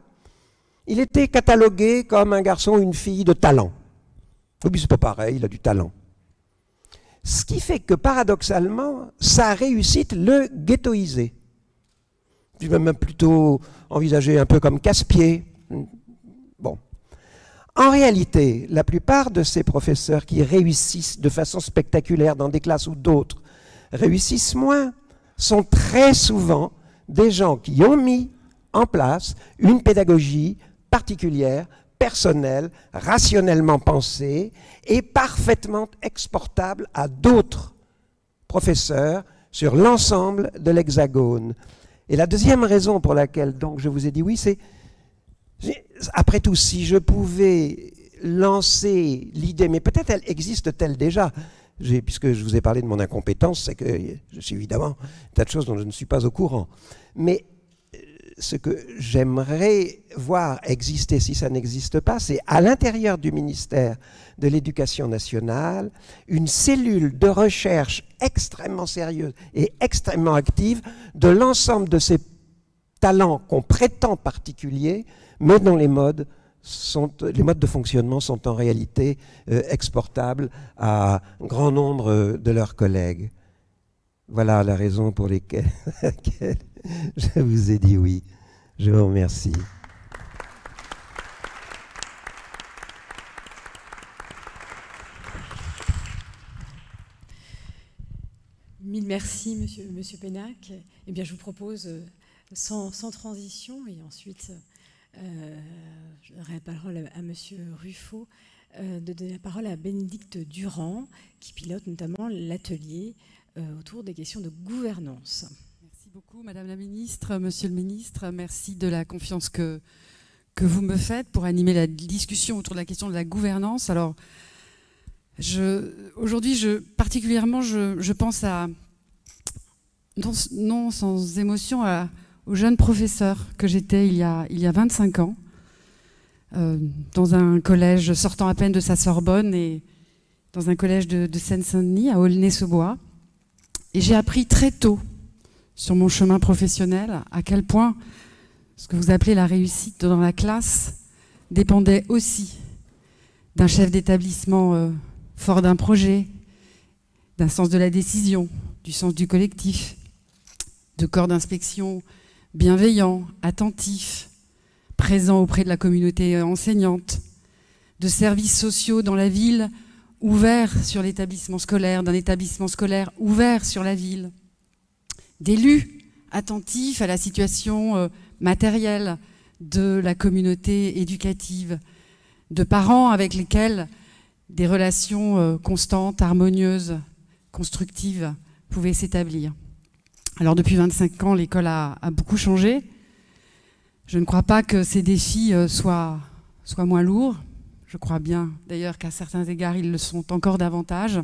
il était catalogué comme un garçon ou une fille de talent. Oui, c'est pas pareil, il a du talent. Ce qui fait que paradoxalement, sa réussite le ghettoisait. Je vais même plutôt envisager un peu comme casse-pied. Bon. En réalité, la plupart de ces professeurs qui réussissent de façon spectaculaire dans des classes où d'autres réussissent moins, sont très souvent des gens qui ont mis en place une pédagogie particulière, personnelle, rationnellement pensée et parfaitement exportable à d'autres professeurs sur l'ensemble de l'Hexagone. Et la deuxième raison pour laquelle donc je vous ai dit oui, c'est, après tout, si je pouvais lancer l'idée, mais peut-être elle existe-t-elle déjà, puisque je vous ai parlé de mon incompétence, c'est que je suis évidemment un tas de choses dont je ne suis pas au courant. Mais ce que j'aimerais voir exister, si ça n'existe pas, c'est à l'intérieur du ministère de l'Éducation nationale, une cellule de recherche extrêmement sérieuse et extrêmement active de l'ensemble de ces talents qu'on prétend particuliers, mais dont les modes de fonctionnement sont en réalité exportables à un grand nombre de leurs collègues. Voilà la raison pour laquelle je vous ai dit oui. Je vous remercie. Mille merci, monsieur Pénac. Eh bien, je vous propose, sans transition, et ensuite, je donnerai la parole à monsieur Ruffo, de donner la parole à Bénédicte Durand, qui pilote notamment l'atelier autour des questions de gouvernance. Merci beaucoup, Madame la Ministre, Monsieur le Ministre. Merci de la confiance que vous me faites pour animer la discussion autour de la question de la gouvernance. Alors, aujourd'hui, particulièrement, je pense à, non sans émotion, aux jeunes professeurs que j'étais il y a 25 ans, dans un collège sortant à peine de sa Sorbonne, et dans un collège de Seine-Saint-Denis, à Aulnay-sous-Bois. Et j'ai appris très tôt, sur mon chemin professionnel, à quel point ce que vous appelez la réussite dans la classe dépendait aussi d'un chef d'établissement fort d'un projet, d'un sens de la décision, du sens du collectif, de corps d'inspection bienveillant, attentif, présent auprès de la communauté enseignante, de services sociaux dans la ville ouverts sur l'établissement scolaire, d'un établissement scolaire ouvert sur la ville, d'élus attentifs à la situation matérielle de la communauté éducative, de parents avec lesquels des relations constantes, harmonieuses, constructives pouvaient s'établir. Alors depuis 25 ans, l'école a beaucoup changé. Je ne crois pas que ces défis soient moins lourds. Je crois bien d'ailleurs qu'à certains égards, ils le sont encore davantage.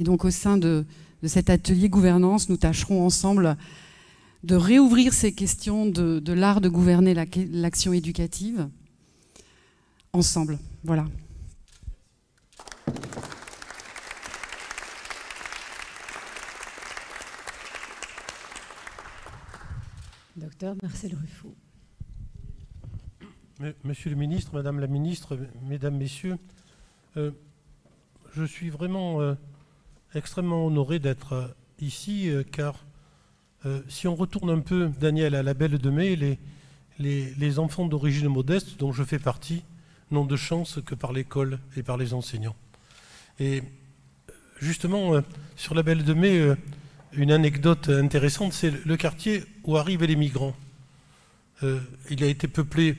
Et donc au sein de cet atelier gouvernance, nous tâcherons ensemble de réouvrir ces questions de l'art de gouverner l'action éducative ensemble. Voilà. Docteur Marcel Ruffo. Monsieur le ministre, Madame la ministre, Mesdames, Messieurs, je suis vraiment extrêmement honoré d'être ici, car si on retourne un peu, Daniel, à la Belle de Mai, les enfants d'origine modeste, dont je fais partie, n'ont de chance que par l'école et par les enseignants. Et justement, sur la Belle de Mai, une anecdote intéressante, c'est le quartier où arrivent les migrants. Il a été peuplé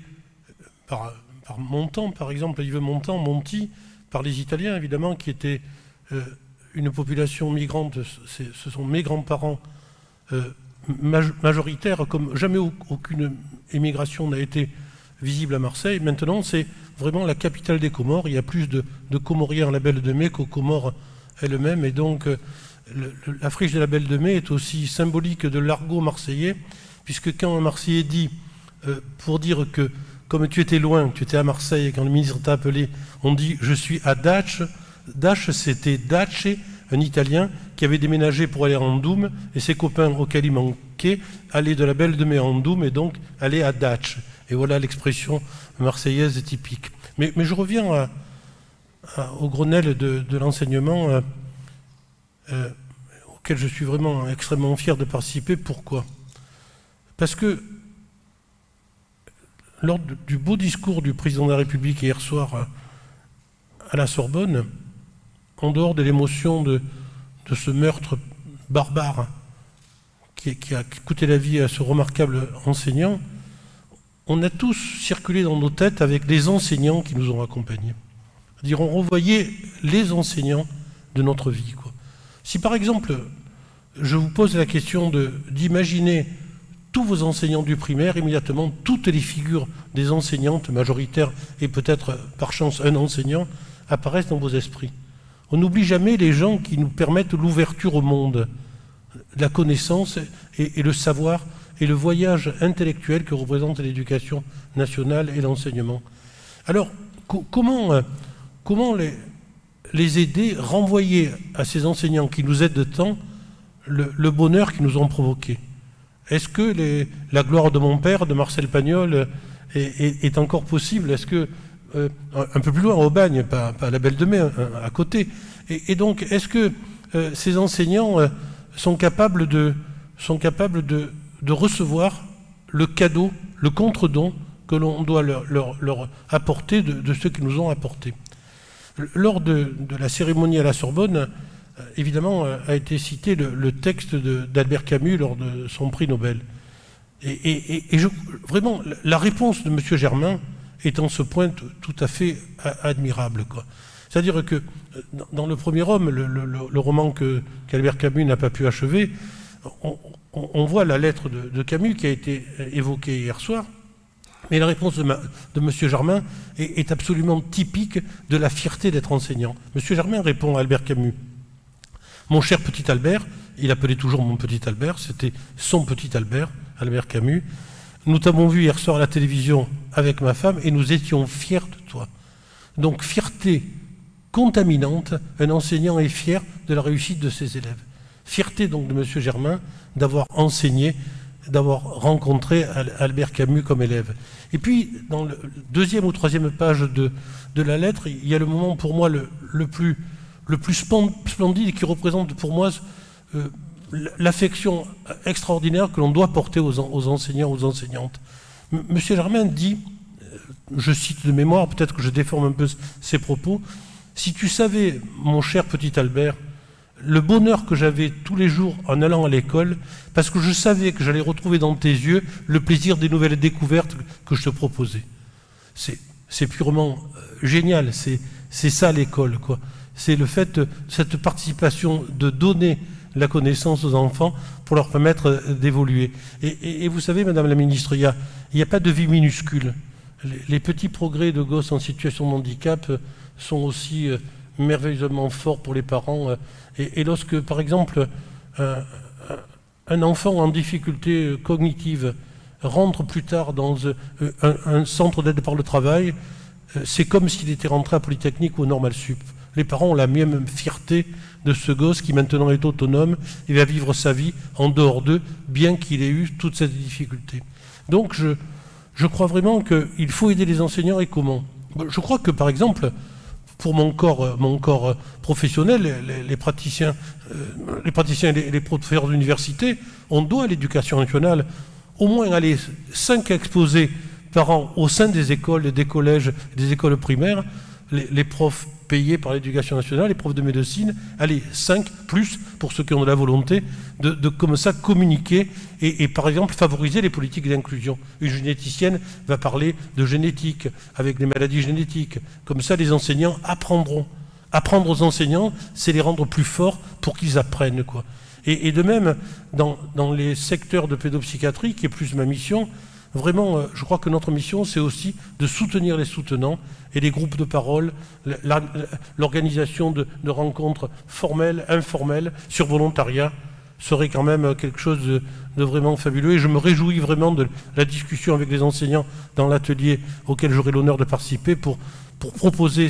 par Montand, par exemple, Yves Montand, Monti, par les Italiens, évidemment, qui étaient une population migrante. Ce sont mes grands-parents majoritaires, comme jamais aucune émigration n'a été visible à Marseille. Maintenant, c'est vraiment la capitale des Comores. Il y a plus de Comoriens à la Belle de Mai qu'aux Comores elles-mêmes. Et donc, la friche de la Belle de Mai est aussi symbolique de l'argot marseillais, puisque quand un Marseillais dit, pour dire que, comme tu étais loin, tu étais à Marseille, et quand le ministre t'a appelé, on dit « je suis à Dace ». Dace, c'était Dace, un Italien qui avait déménagé pour aller à Andoum, et ses copains auxquels il manquait allaient de la Belle de Mai à Andoum, et donc allaient à Dace. Et voilà l'expression marseillaise typique. Mais je reviens au Grenelle de l'enseignement, auquel je suis vraiment extrêmement fier de participer. Pourquoi? Parce que lors du beau discours du président de la République hier soir à la Sorbonne, en dehors de l'émotion de ce meurtre barbare qui a coûté la vie à ce remarquable enseignant, on a tous circulé dans nos têtes avec les enseignants qui nous ont accompagnés. C'est-à-dire, on revoyait les enseignants de notre vie, quoi. Si par exemple, je vous pose la question d'imaginer tous vos enseignants du primaire, immédiatement, toutes les figures des enseignantes majoritaires, et peut-être par chance un enseignant, apparaissent dans vos esprits. On n'oublie jamais les gens qui nous permettent l'ouverture au monde, la connaissance et le savoir, et le voyage intellectuel que représente l'éducation nationale et l'enseignement. Alors, comment les aider, renvoyer à ces enseignants qui nous aident tant le bonheur qu'ils nous ont provoqué? Est-ce que la gloire de mon père, de Marcel Pagnol, est encore possible? Est-ce que, un peu plus loin, au Bagne, pas à la Belle de Mai, à côté, et donc, est-ce que ces enseignants sont capables de recevoir le cadeau, le contre-don que l'on doit leur apporter de ceux qui nous ont apporté? Lors de la cérémonie à la Sorbonne, évidemment, a été cité le texte d'Albert Camus lors de son prix Nobel. Et vraiment, la réponse de M. Germain est en ce point tout à fait admirable, quoi. C'est-à-dire que dans Le Premier Homme, le roman qu'Albert Camus n'a pas pu achever, on voit la lettre de Camus qui a été évoquée hier soir, mais la réponse de M. Germain est absolument typique de la fierté d'être enseignant. M. Germain répond à Albert Camus: mon cher petit Albert, il appelait toujours mon petit Albert, c'était son petit Albert, Albert Camus, nous t'avons vu hier soir à la télévision avec ma femme et nous étions fiers de toi. Donc fierté contaminante. Un enseignant est fier de la réussite de ses élèves. Fierté donc de M. Germain d'avoir enseigné, d'avoir rencontré Albert Camus comme élève. Et puis, dans la deuxième ou troisième page de la lettre, il y a le moment pour moi le plus splendide et qui représente pour moi l'affection extraordinaire que l'on doit porter aux enseignants, aux enseignantes. M. Germain dit, je cite de mémoire, peut-être que je déforme un peu ses propos, « Si tu savais, mon cher petit Albert, le bonheur que j'avais tous les jours en allant à l'école, parce que je savais que j'allais retrouver dans tes yeux le plaisir des nouvelles découvertes que je te proposais. » C'est purement génial, c'est ça l'école, quoi. C'est le fait, cette participation de donner la connaissance aux enfants pour leur permettre d'évoluer. Et vous savez, Madame la Ministre, il n'y a pas de vie minuscule. Les petits progrès de gosses en situation de handicap sont aussi merveilleusement forts pour les parents. Et lorsque, par exemple, un enfant en difficulté cognitive rentre plus tard dans un centre d'aide par le travail, c'est comme s'il était rentré à Polytechnique ou au Normal Sup. Les parents ont la même fierté de ce gosse qui maintenant est autonome et va vivre sa vie en dehors d'eux, bien qu'il ait eu toutes ces difficultés. Donc je crois vraiment qu'il faut aider les enseignants, et comment? Je crois que, par exemple, pour mon corps professionnel, les praticiens et les professeurs d'université, on doit à l'éducation nationale au moins aller 5 exposés par an au sein des écoles, des collèges, des écoles primaires, les profs payés par l'éducation nationale, les profs de médecine, allez, 5 plus pour ceux qui ont de la volonté, de comme ça communiquer et par exemple favoriser les politiques d'inclusion. Une généticienne va parler de génétique, avec les maladies génétiques. Comme ça, les enseignants apprendront. Apprendre aux enseignants, c'est les rendre plus forts pour qu'ils apprennent, quoi. Et de même, dans les secteurs de pédopsychiatrie, qui est plus ma mission, vraiment, je crois que notre mission, c'est aussi de soutenir les soutenants et les groupes de parole, l'organisation de rencontres formelles, informelles, sur volontariat, serait quand même quelque chose de vraiment fabuleux. Et je me réjouis vraiment de la discussion avec les enseignants dans l'atelier auquel j'aurai l'honneur de participer pour proposer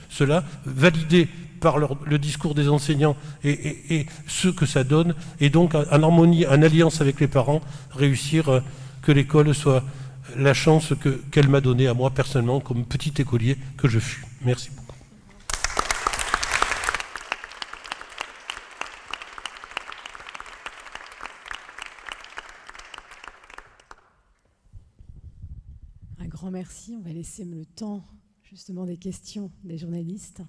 cela, valider par le discours des enseignants et ce que ça donne, et donc en harmonie, en alliance avec les parents, réussir que l'école soit la chance qu'elle m'a donnée à moi personnellement comme petit écolier que je fus. Merci beaucoup. Un grand merci. On va laisser le temps justement des questions des journalistes.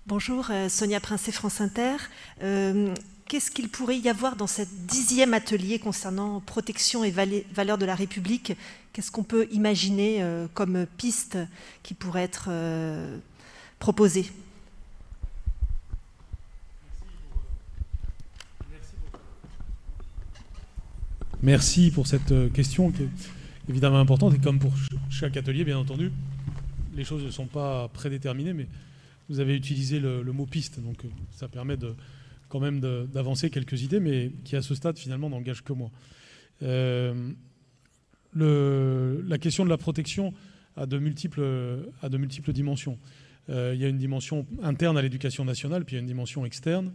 Bonjour, Sonia Princet, France Inter. Qu'est-ce qu'il pourrait y avoir dans cette 10e atelier concernant protection et valeurs de la République? Qu'est-ce qu'on peut imaginer comme piste qui pourrait être proposée? Merci pour cette question qui est évidemment importante. Et comme pour chaque atelier, bien entendu, les choses ne sont pas prédéterminées, mais vous avez utilisé le mot piste, donc ça permet quand même d'avancer quelques idées, mais qui à ce stade finalement n'engage que moi. La question de la protection a de multiples dimensions. Il y a une dimension interne à l'éducation nationale, puis il y a une dimension externe.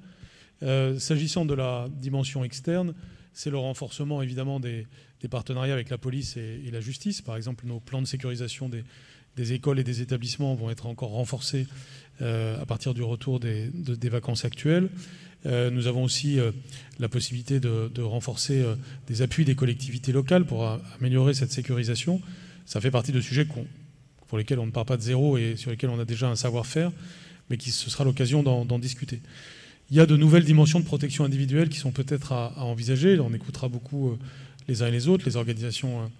S'agissant de la dimension externe, c'est le renforcement évidemment des partenariats avec la police et la justice. Par exemple, nos plans de sécurisation des écoles et des établissements vont être encore renforcés à partir du retour des vacances actuelles. Nous avons aussi la possibilité de renforcer des appuis des collectivités locales pour améliorer cette sécurisation. Ça fait partie de sujets pour lesquels on ne part pas de zéro et sur lesquels on a déjà un savoir-faire, mais ce sera l'occasion d'en discuter. Il y a de nouvelles dimensions de protection individuelle qui sont peut-être à envisager. On écoutera beaucoup les uns et les autres, les organisations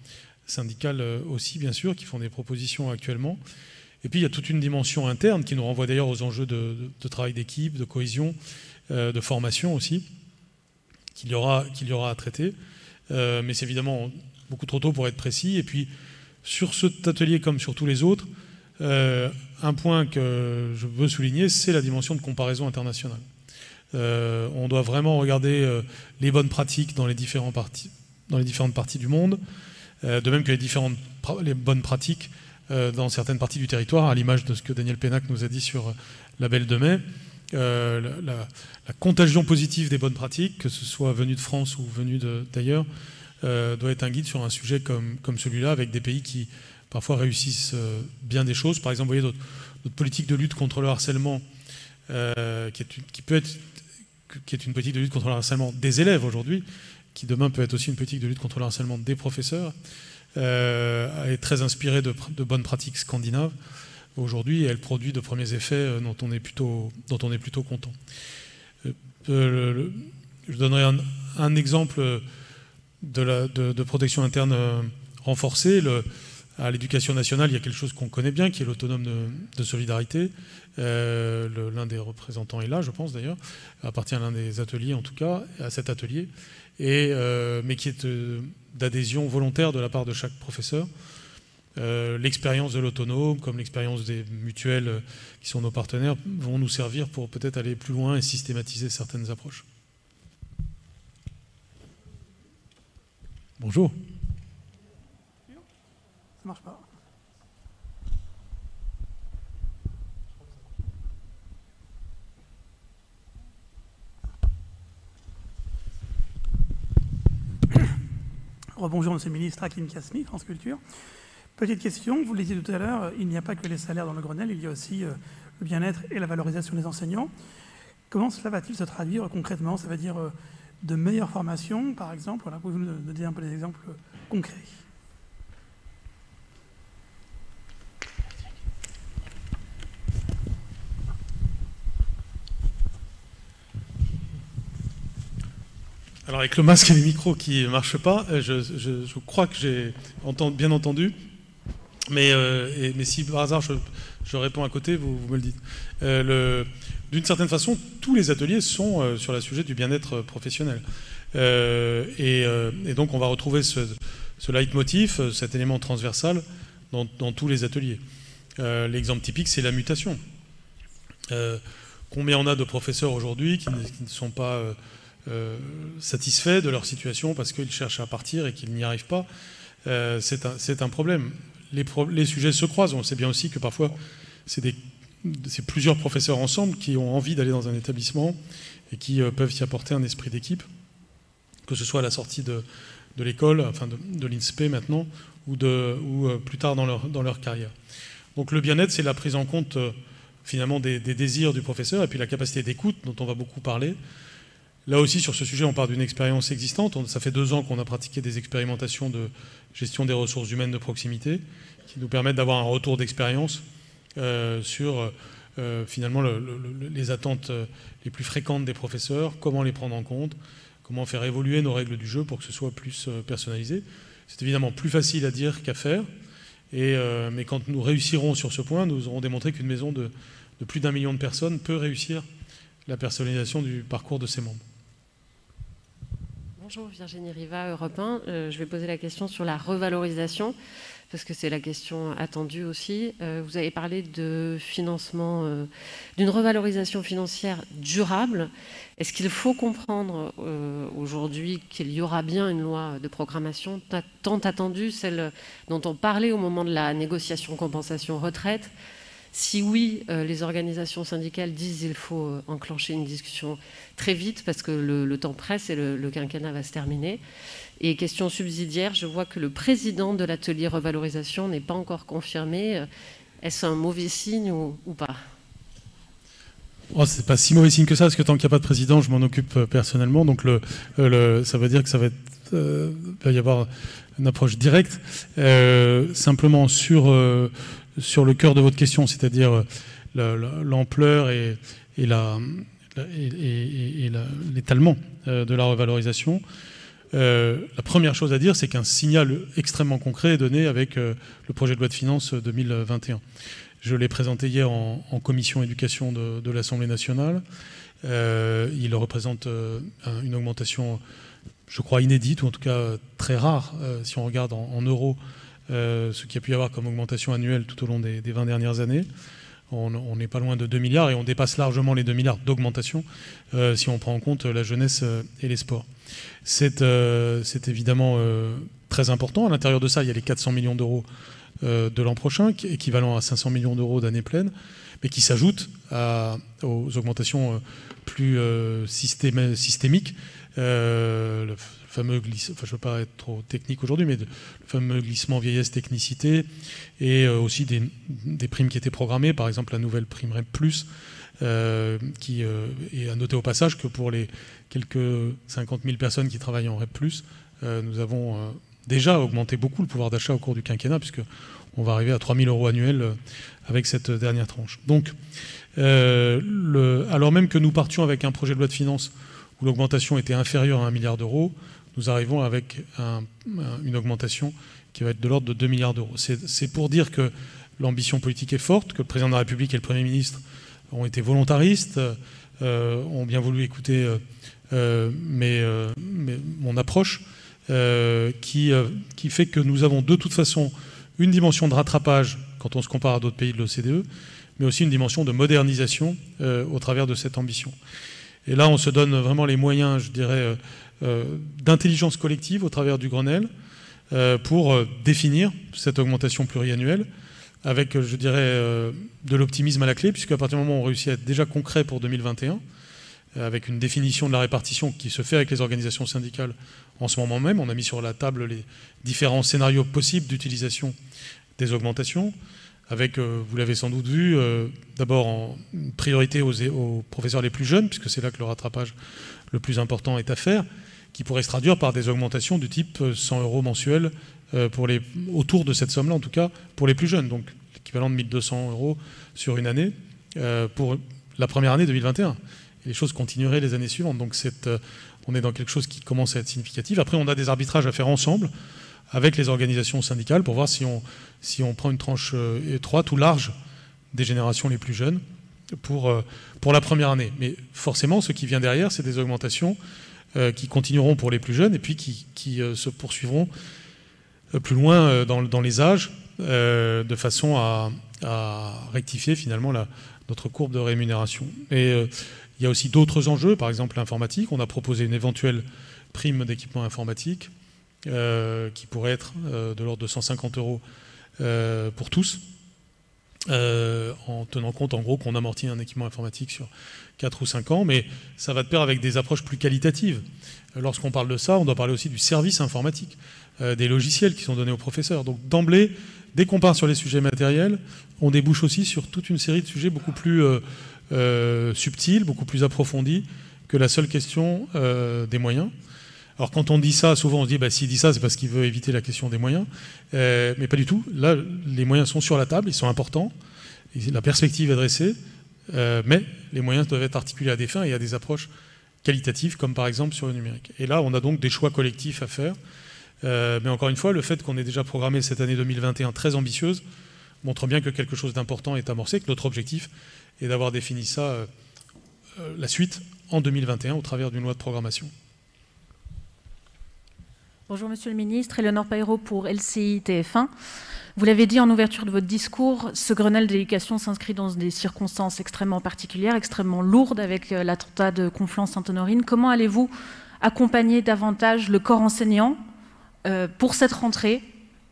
syndicales aussi, bien sûr, qui font des propositions actuellement. Et puis, il y a toute une dimension interne qui nous renvoie d'ailleurs aux enjeux de travail d'équipe, de cohésion, de formation aussi, qu'il y aura à traiter. mais c'est évidemment beaucoup trop tôt pour être précis. Et puis, sur cet atelier comme sur tous les autres, un point que je veux souligner, c'est la dimension de comparaison internationale. On doit vraiment regarder les bonnes pratiques dans les différentes parties du monde, de même que les bonnes pratiques dans certaines parties du territoire, à l'image de ce que Daniel Pénac nous a dit sur la Belle de Mai. La contagion positive des bonnes pratiques, que ce soit venu de France ou venu d'ailleurs, doit être un guide sur un sujet comme celui-là, avec des pays qui parfois réussissent bien des choses. Par exemple, vous voyez notre politique de lutte contre le harcèlement, qui est une politique de lutte contre le harcèlement des élèves aujourd'hui, qui demain peut être aussi une politique de lutte contre le harcèlement des professeurs, est très inspirée de bonnes pratiques scandinaves aujourd'hui, et elle produit de premiers effets dont on est plutôt content. Je donnerai un exemple de protection interne renforcée. À l'éducation nationale, il y a quelque chose qu'on connaît bien, qui est l'autonome de solidarité. L'un des représentants est là, je pense d'ailleurs, appartient à l'un des ateliers en tout cas, à cet atelier, mais qui est d'adhésion volontaire de la part de chaque professeur. L'expérience de l'autonome, comme l'expérience des mutuelles qui sont nos partenaires, vont nous servir pour peut-être aller plus loin et systématiser certaines approches. Bonjour. Ça marche pas. Rebonjour, Monsieur le ministre, Hakim Kasmi, France Culture. Petite question, vous le disiez tout à l'heure, il n'y a pas que les salaires dans le Grenelle, il y a aussi le bien-être et la valorisation des enseignants. Comment cela va-t-il se traduire concrètement? Ça veut dire de meilleures formations, par exemple. Voilà, pouvez-vous nous donner un peu des exemples concrets? Alors avec le masque et les micros qui ne marchent pas, je crois que j'ai bien entendu, mais si par hasard je réponds à côté, vous me le dites. D'une certaine façon, tous les ateliers sont sur le sujet du bien-être professionnel. Et donc on va retrouver ce leitmotiv, cet élément transversal dans tous les ateliers. L'exemple typique, c'est la mutation. Combien on a de professeurs aujourd'hui qui ne sont pas satisfaits de leur situation parce qu'ils cherchent à partir et qu'ils n'y arrivent pas. C'est un problème. Les sujets se croisent. On sait bien aussi que parfois c'est plusieurs professeurs ensemble qui ont envie d'aller dans un établissement et qui peuvent y apporter un esprit d'équipe, que ce soit à la sortie de l'école, enfin de l'INSPE maintenant, ou plus tard dans leur carrière. Donc le bien-être, c'est la prise en compte finalement des désirs du professeur et puis la capacité d'écoute dont on va beaucoup parler. Là aussi, sur ce sujet, on part d'une expérience existante. Ça fait 2 ans qu'on a pratiqué des expérimentations de gestion des ressources humaines de proximité qui nous permettent d'avoir un retour d'expérience sur finalement les attentes les plus fréquentes des professeurs, comment les prendre en compte, comment faire évoluer nos règles du jeu pour que ce soit plus personnalisé. C'est évidemment plus facile à dire qu'à faire, mais quand nous réussirons sur ce point, nous aurons démontré qu'une maison de plus d'1 million de personnes peut réussir la personnalisation du parcours de ses membres. Bonjour, Virginie Riva, Europe 1. Je vais poser la question sur la revalorisation, parce que c'est la question attendue aussi. Vous avez parlé de financement, d'une revalorisation financière durable. Est-ce qu'il faut comprendre aujourd'hui qu'il y aura bien une loi de programmation tant attendue, celle dont on parlait au moment de la négociation compensation retraite? Si oui, les organisations syndicales disent qu'il faut enclencher une discussion très vite parce que le temps presse et le quinquennat va se terminer. Et question subsidiaire, je vois que le président de l'atelier revalorisation n'est pas encore confirmé. Est-ce un mauvais signe ou pas? C'est pas si mauvais signe que ça, parce que tant qu'il n'y a pas de président, je m'en occupe personnellement. Donc ça veut dire que ça va y avoir une approche directe. Simplement sur le cœur de votre question, c'est-à-dire l'ampleur et l'étalement de la revalorisation. La première chose à dire, c'est qu'un signal extrêmement concret est donné avec le projet de loi de finances 2021. Je l'ai présenté hier en commission éducation de l'Assemblée nationale. Il représente une augmentation je crois, inédite, ou en tout cas très rare, si on regarde en euros ce qu'il y a pu y avoir comme augmentation annuelle tout au long des 20 dernières années. On n'est pas loin de 2 milliards et on dépasse largement les 2 milliards d'augmentation si on prend en compte la jeunesse et les sports. C'est évidemment très important. À l'intérieur de ça, il y a les 400 millions d'euros de l'an prochain, équivalent à 500 millions d'euros d'année pleine, mais qui s'ajoutent aux augmentations plus systémiques. Le fameux glissement, enfin je ne veux pas être trop technique aujourd'hui, mais le fameux glissement vieillesse technicité et aussi des primes qui étaient programmées, par exemple la nouvelle prime REP+, qui est à noter au passage que pour les quelques 50 000 personnes qui travaillent en REP+, nous avons déjà augmenté beaucoup le pouvoir d'achat au cours du quinquennat, puisqu'on va arriver à 3 000 € annuels avec cette dernière tranche. Donc, alors même que nous partions avec un projet de loi de finances où l'augmentation était inférieure à 1 milliard d'euros, nous arrivons avec une augmentation qui va être de l'ordre de 2 milliards d'euros. C'est pour dire que l'ambition politique est forte, que le président de la République et le Premier ministre ont été volontaristes, ont bien voulu écouter mon approche, qui fait que nous avons de toute façon une dimension de rattrapage quand on se compare à d'autres pays de l'OCDE, mais aussi une dimension de modernisation au travers de cette ambition. Et là, on se donne vraiment les moyens, je dirais, d'intelligence collective au travers du Grenelle pour définir cette augmentation pluriannuelle avec, je dirais, de l'optimisme à la clé, puisqu'à partir du moment où on réussit à être déjà concret pour 2021, avec une définition de la répartition qui se fait avec les organisations syndicales en ce moment même, on a mis sur la table les différents scénarios possibles d'utilisation des augmentations, avec, vous l'avez sans doute vu, d'abord en priorité aux professeurs les plus jeunes, puisque c'est là que le rattrapage le plus important est à faire, qui pourrait se traduire par des augmentations du type 100 € mensuels autour de cette somme-là, en tout cas, pour les plus jeunes, donc l'équivalent de 1 200 € sur une année pour la première année 2021. Et les choses continueraient les années suivantes. Donc on est dans quelque chose qui commence à être significatif. Après, on a des arbitrages à faire ensemble avec les organisations syndicales pour voir si on prend une tranche étroite ou large des générations les plus jeunes pour la première année. Mais forcément, ce qui vient derrière, c'est des augmentations qui continueront pour les plus jeunes et puis qui se poursuivront plus loin dans les âges de façon à rectifier finalement notre courbe de rémunération. Et il y a aussi d'autres enjeux, par exemple l'informatique. On a proposé une éventuelle prime d'équipement informatique qui pourrait être de l'ordre de 150 € pour tous, en tenant compte en gros qu'on amortit un équipement informatique sur 4 ou 5 ans, mais ça va de pair avec des approches plus qualitatives. Lorsqu'on parle de ça, on doit parler aussi du service informatique, des logiciels qui sont donnés aux professeurs. Donc d'emblée, dès qu'on part sur les sujets matériels, on débouche aussi sur toute une série de sujets beaucoup plus subtils, beaucoup plus approfondis que la seule question des moyens. Alors quand on dit ça, souvent on se dit s'il dit ça, c'est parce qu'il veut éviter la question des moyens, mais pas du tout. Là, les moyens sont sur la table, ils sont importants, la perspective est dressée, mais les moyens doivent être articulés à des fins et à des approches qualitatives, comme par exemple sur le numérique. Et là, on a donc des choix collectifs à faire. Mais encore une fois, le fait qu'on ait déjà programmé cette année 2021 très ambitieuse montre bien que quelque chose d'important est amorcé, que notre objectif est d'avoir défini ça, la suite, en 2021 au travers d'une loi de programmation. Bonjour Monsieur le Ministre, Éléonore Paillereau pour LCI TF1. Vous l'avez dit en ouverture de votre discours, ce Grenelle d'éducation s'inscrit dans des circonstances extrêmement particulières, extrêmement lourdes avec l'attentat de Conflans-Sainte-Honorine. Comment allez-vous accompagner davantage le corps enseignant pour cette rentrée,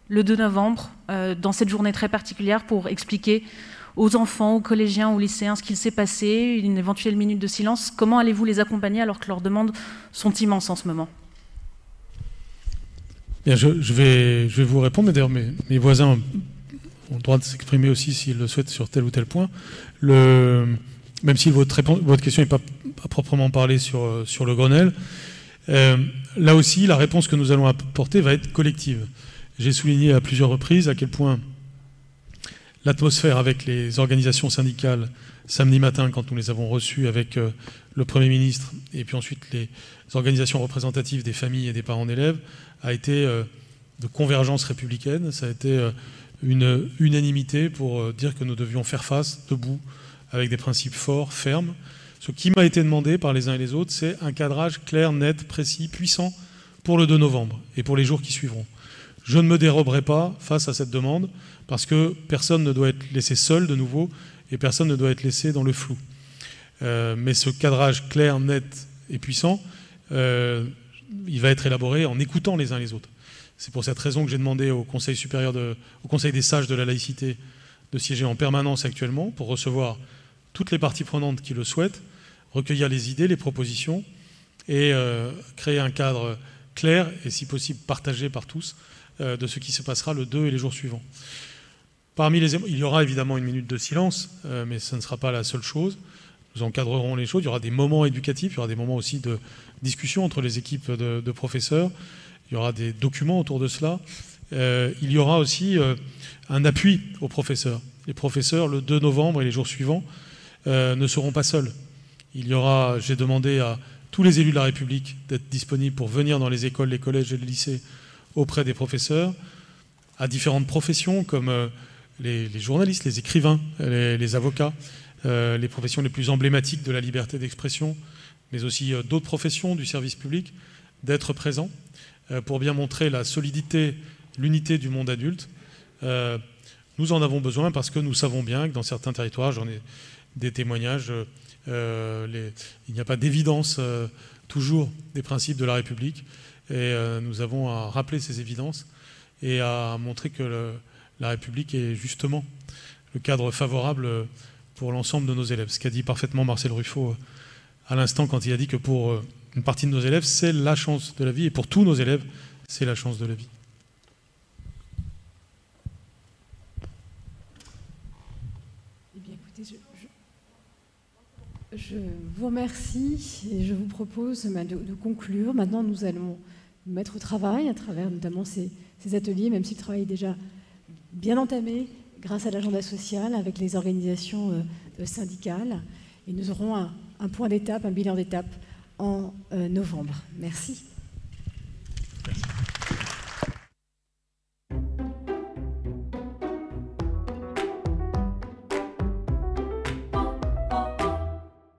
le 2 novembre, dans cette journée très particulière, pour expliquer aux enfants, aux collégiens, aux lycéens ce qu'il s'est passé, une éventuelle minute de silence? Comment allez-vous les accompagner alors que leurs demandes sont immenses en ce moment? Bien, je vais vous répondre, mais d'ailleurs mes voisins ont le droit de s'exprimer aussi s'ils le souhaitent sur tel ou tel point. Même si votre question n'est pas à proprement parler sur le Grenelle, là aussi, la réponse que nous allons apporter va être collective. J'ai souligné à plusieurs reprises à quel point l'atmosphère avec les organisations syndicales samedi matin, quand nous les avons reçues avec le Premier ministre et puis ensuite les organisations représentatives des familles et des parents d'élèves, a été de convergence républicaine. Ça a été une unanimité pour dire que nous devions faire face, debout, avec des principes forts, fermes, Ce qui m'a été demandé par les uns et les autres, c'est un cadrage clair, net, précis, puissant pour le 2 novembre et pour les jours qui suivront. Je ne me déroberai pas face à cette demande parce que personne ne doit être laissé seul de nouveau et personne ne doit être laissé dans le flou. Mais ce cadrage clair, net et puissant, il va être élaboré en écoutant les uns les autres. C'est pour cette raison que j'ai demandé au Conseil des sages de la laïcité de siéger en permanence actuellement pour recevoir toutes les parties prenantes qui le souhaitent, recueillir les idées, les propositions et créer un cadre clair et si possible partagé par tous de ce qui se passera le 2 et les jours suivants. Il y aura évidemment une minute de silence, mais ce ne sera pas la seule chose. Nous encadrerons les choses. Il y aura des moments éducatifs, il y aura des moments aussi de discussion entre les équipes de professeurs. Il y aura des documents autour de cela. Il y aura aussi un appui aux professeurs. Les professeurs, le 2 novembre et les jours suivants, ne seront pas seuls. J'ai demandé à tous les élus de la République d'être disponibles pour venir dans les écoles, les collèges et les lycées auprès des professeurs, à différentes professions comme les journalistes, les écrivains, les avocats, les professions les plus emblématiques de la liberté d'expression, mais aussi d'autres professions du service public, d'être présents pour bien montrer la solidité, l'unité du monde adulte. Nous en avons besoin parce que nous savons bien que dans certains territoires, j'en ai des témoignages, il n'y a pas d'évidence toujours des principes de la République et nous avons à rappeler ces évidences et à montrer que la République est justement le cadre favorable pour l'ensemble de nos élèves. Ce qu'a dit parfaitement Marcel Ruffo à l'instant quand il a dit que pour une partie de nos élèves, c'est la chance de la vie et pour tous nos élèves, c'est la chance de la vie. Eh bien, écoutez, je vous remercie et je vous propose de conclure. Maintenant, nous allons nous mettre au travail à travers notamment ces ateliers, même si le travail est déjà bien entamé grâce à l'agenda social avec les organisations syndicales. Et nous aurons un point d'étape, un bilan d'étape en novembre. Merci.